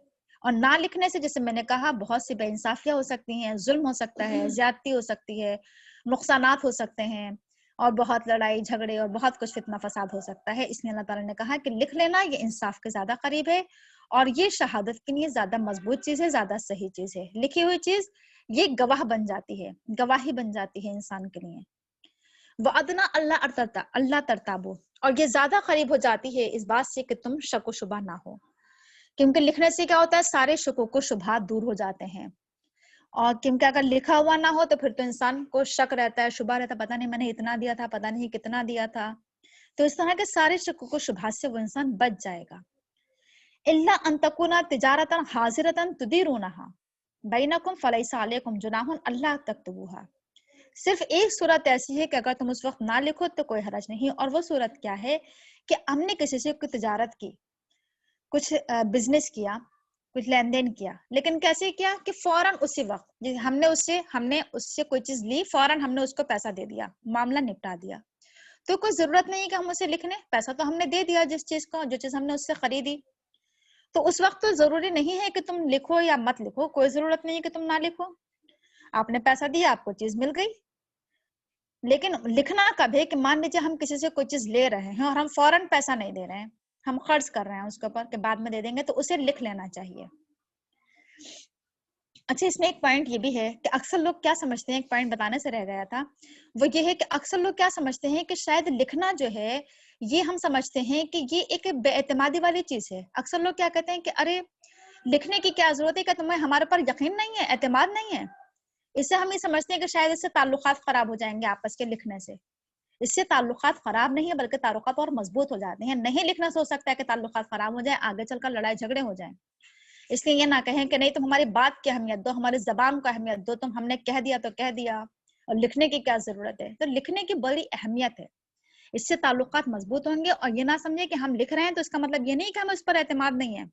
اور نہ لکھنے سے جیسے میں نے کہا بہت سی بے انصافیاں ہو سکتی ہیں، ظلم ہو سکتا ہے، زیادتی ہو سکتی ہے، نقصانات ہو سکتے ہیں، اور بہت لڑائی جھگڑے اور بہت کچھ فتنہ فساد ہو سکتا ہے. اس لیے اللہ تعالیٰ نے کہا کہ لکھ لینا یہ انصاف کے زیادہ قریب ہے، اور یہ شہادت کے لیے زیادہ مضبوط چیز ہے، زیادہ صحیح چیز ہے. لکھی ہوئی چیز یہ گواہ بن جاتی ہے، گواہی بن جاتی ہے انسان کے لیے. وَأَدْنَا اللہ ترتابو، اور یہ زیادہ قریب ہو جاتی ہے اس بات سے کہ تم شک و شبہ نہ ہو، کیونکہ لکھنے سے کیا ہوتا ہے سارے شکوک و شبہات دور ہو جاتے ہیں. اور کیونکہ اگر لکھا ہوا نہ ہو تو پھر تو انسان کو شک رہتا ہے، شبہ رہتا ہے، پتہ نہیں میں نے اتنا دیا تھا، پتہ نہیں کتنا دیا تھا. تو اس طرح کے سارے شکوک و شبہات سے وہ انسان بچ جائے گا. الا ان تکون تجارتا حاضرتا تدیرونہا بینکم فلیس علیکم جناح اللہ تکتبوها. صرف ایک صورت ایسی ہے کہ اگر تم اس وقت نہ لکھو تو کوئی حرج نہیں، اور وہ صورت کیا ہے کہ ہم نے کسی سے کوئی تجارت کی، کچھ بزنس کیا، کچھ لین دین کیا، لیکن کیسے کیا کہ فوراً اسی وقت ہم نے اس سے کوئی چیز لی، فوراً ہم نے اس کو پیسہ دے دیا، معاملہ نپٹا دیا. تو کوئی ضرورت نہیں کہ ہم اسے لکھنے، پیسہ تو ہم نے دے دیا جس چیز کو، جو چیز ہم نے اس سے خریدی. تو اس وقت تو ضروری نہیں ہے کہ تم لکھو یا مت لکھو، کوئی ضرورت نہیں ہے کہ تم نہ لکھو. آپ نے پیسہ دیا، آپ کو چیز مل گئی. لیکن لکھنا کب ہے کہ مان لیجیے ہم کسی سے کوئی چیز لے رہے ہیں اور ہم فوراً پیسہ نہیں دے رہے ہیں، ہم قرض کر رہے ہیں اس کے اوپر کہ بعد میں دے دیں گے، تو اسے لکھ لینا چاہیے. اچھا، اس میں ایک پوائنٹ یہ بھی ہے کہ اکثر لوگ کیا سمجھتے ہیں، ایک پوائنٹ بتانے سے رہ گیا تھا، وہ یہ ہے کہ اکثر لوگ کیا سمجھتے ہیں کہ شاید لکھنا جو ہے یہ ہم سمجھتے ہیں کہ یہ ایک بے اعتمادی والی چیز ہے. اکثر لوگ کیا کہتے ہیں کہ ارے لکھنے کی کیا ضرورت ہے، کہ تمہیں ہمارے پر یقین نہیں ہے، اعتماد نہیں ہے. اس سے ہم یہ سمجھتے ہیں کہ شاید اس سے تعلقات خراب ہو جائیں گے آپس کے لکھنے سے. اس سے تعلقات خراب نہیں ہے بلکہ تعلقات اور مضبوط ہو جاتے ہیں. نہیں لکھنا سے ہو سکتا ہے کہ تعلقات خراب ہو جائیں، آگے چل کر لڑائی جھگڑے ہو جائیں. اس لیے یہ نہ کہیں کہ نہیں تم ہماری بات کی اہمیت دو، ہماری زبان کو اہمیت دو، تم ہم نے کہہ دیا تو کہہ دیا، اور لکھنے کی کیا ضرورت ہے. تو لکھنے کی بڑی اہمیت ہے، اس سے تعلقات مضبوط ہوں گے. اور یہ نہ سمجھے کہ ہم لکھ رہے ہیں تو اس کا مطلب یہ نہیں کہ ہمیں اس پر اعتماد نہیں ہے.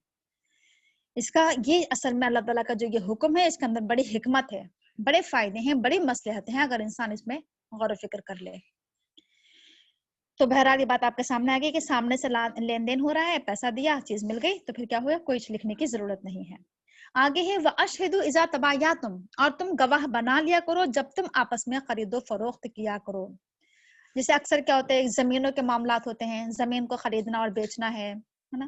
اس کا یہ اصل میں اللہ تعالیٰ کا جو یہ حکم ہے اس کے اندر بڑی حکمت ہے، بڑے فائدے ہیں، بڑی مصلحت ہیں اگر انسان اس میں غور و فکر کر لے. تو بہرحال یہ بات آپ کے سامنے آ گئی کہ سامنے سے لین دین ہو رہا ہے، پیسہ دیا، چیز مل گئی، تو پھر کیا ہوا، کوئی لکھنے کی ضرورت نہیں ہے. آگے ہے وَأَشْهِدُوا إِذَا تَبَايَعْتُمْ، اور تم گواہ بنا لیا کرو جب تم آپس میں خرید و فروخت کیا کرو. جیسے اکثر کیا ہوتا ہے زمینوں کے معاملات ہوتے ہیں، زمین کو خریدنا اور بیچنا ہے نا،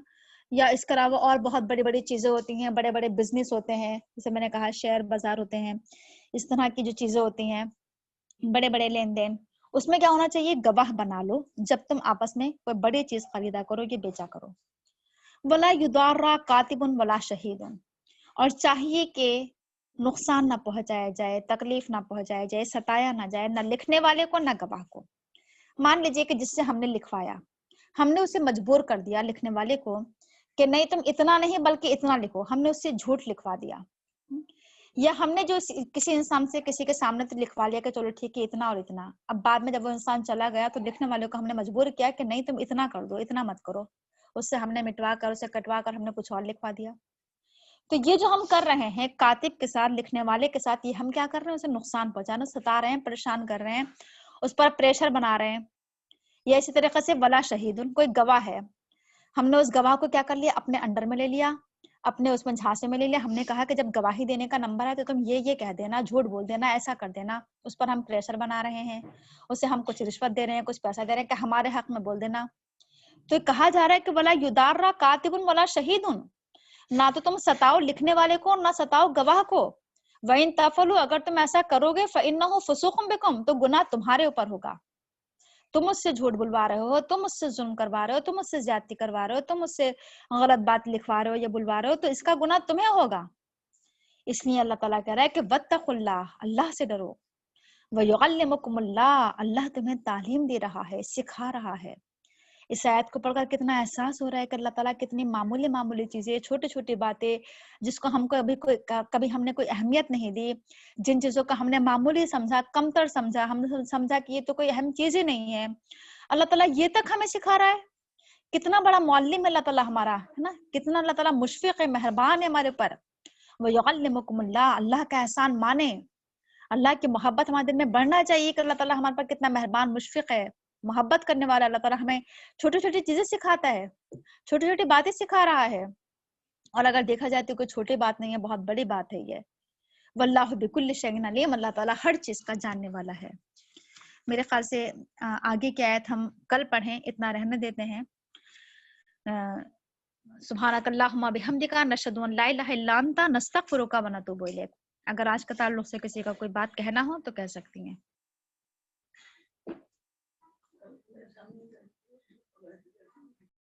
یا اس کے علاوہ اور بہت بڑی بڑی چیزیں ہوتی ہیں، بڑے بڑے بزنس ہوتے ہیں، جیسے میں نے کہا شیئر بازار ہوتے ہیں، اس طرح کی جو چیزیں ہوتی ہیں، بڑے بڑے لین دین، اس میں کیا ہونا چاہیے، گواہ بنا لو جب تم آپس میں کوئی بڑی چیز خریدا کرو یا بیچا کرو. ولا یضار کاتب ولا شہید، اور چاہیے کہ نقصان نہ پہنچایا جائے، تکلیف نہ پہنچایا جائے، ستایا نہ جائے، نہ لکھنے والے کو نہ گواہ کو. مان لیجیے کہ جس سے ہم نے لکھوایا، ہم نے اسے مجبور کر دیا لکھنے والے کو کہ نہیں تم اتنا نہیں بلکہ اتنا لکھو، ہم نے اس سے جھوٹ لکھوا دیا. یا ہم نے جو کسی انسان سے کسی کے سامنے تو لکھوا لیا کہ چلو ٹھیک ہے اتنا اور اتنا، اب بعد میں جب وہ انسان چلا گیا تو لکھنے والے کو ہم نے مجبور کیا کہ نہیں تم اتنا کر دو، اتنا مت کرو، اس سے ہم نے مٹوا کر اسے کٹوا کر ہم نے کچھ اور لکھوا دیا. تو یہ جو ہم کر رہے ہیں کاتب کے ساتھ، لکھنے والے کے ساتھ، یہ ہم کیا کر رہے ہیں، اسے نقصان پہنچانا، ستا رہے ہیں، پریشان کر رہے ہیں، اس پر پریشر بنا رہے ہیں. یا اسی طریقے سے ولا شہید، کوئی گواہ ہے، ہم نے اس گواہ کو کیا کر لیا، اپنے انڈر میں لے لیا، اپنے اس میں جھانسے میں لے لیا. ہم نے کہا کہ جب گواہی دینے کا نمبر ہے تو تم یہ کہہ دینا، جھوٹ بول دینا، ایسا کر دینا. اس پر ہم پریشر بنا رہے ہیں، اسے ہم کچھ رشوت دے رہے ہیں، کچھ پیسہ دے رہے ہیں کہ ہمارے حق میں بول دینا. تو کہا جا رہا ہے کہ ولا یدار کاتب ولا شہید، نہ تو تم ستاؤ لکھنے والے کو، نہ ستاؤ گواہ کو. وَإِن تَفْعَلُوا، اگر تم ایسا کرو گے، فَإِنَّهُ فُسُوقٌ بِكُمْ، تو گناہ تمہارے اوپر ہوگا. تم اس سے جھوٹ بلوا رہے ہو، تم اس سے ظلم کروا رہے ہو، تم اس سے زیادتی کروا رہے ہو، تم اس سے غلط بات لکھوا رہے ہو یا بلوا رہے ہو، تو اس کا گناہ تمہیں ہوگا. اس لیے اللہ تعالیٰ کہہ رہا ہے کہ وَاتَّقُوا اللَّهَ، اللہ سے ڈرو. وَيُعَلِّمُكُمُ اللَّهُ، اللہ تمہیں تعلیم دے رہا ہے، سکھا رہا ہے. اس آیت کو پڑھ کر کتنا احساس ہو رہا ہے کہ اللہ تعالیٰ کتنی معمولی معمولی چیزیں، چھوٹی چھوٹی باتیں جس کو ہم کو کبھی ہم نے کوئی اہمیت نہیں دی، جن چیزوں کا ہم نے معمولی سمجھا، کمتر سمجھا، ہم نے سمجھا کہ یہ تو کوئی اہم چیز ہی نہیں ہے، اللہ تعالیٰ یہ تک ہمیں سکھا رہا ہے. کتنا بڑا معلم اللہ تعالیٰ ہمارا ہے نا، کتنا اللہ تعالیٰ مشفق ہے، مہربان ہے ہمارے اوپر. وَيُعَلِّمُكُمُ اللَّهُ، اللہ کا احسان مانے، اللہ کی محبت ہمارے دل میں بڑھنا چاہیے کہ اللہ تعالیٰ ہمارے پر کتنا مہربان مشفق ہے، محبت کرنے والا. اللہ تعالیٰ ہمیں چھوٹی چھوٹی چیزیں سکھاتا ہے، چھوٹی چھوٹی باتیں سکھا رہا ہے. اور اگر دیکھا جائے تو کوئی چھوٹی بات نہیں ہے، بہت بڑی بات ہے یہ. واللہ بکل شیء علیم، اللہ تعالیٰ ہر چیز کا جاننے والا ہے. میرے خیال سے آگے کی آیت ہم کل پڑھیں، اتنا رہنے دیتے ہیں. سبحانک اللہم بحمدک نشہد ان لا الہ الا انت نستغفرک ونتوب الیک. اگر آج کا تعلق سے کسی کا کوئی بات کہنا ہو تو کہہ سکتی ہیں.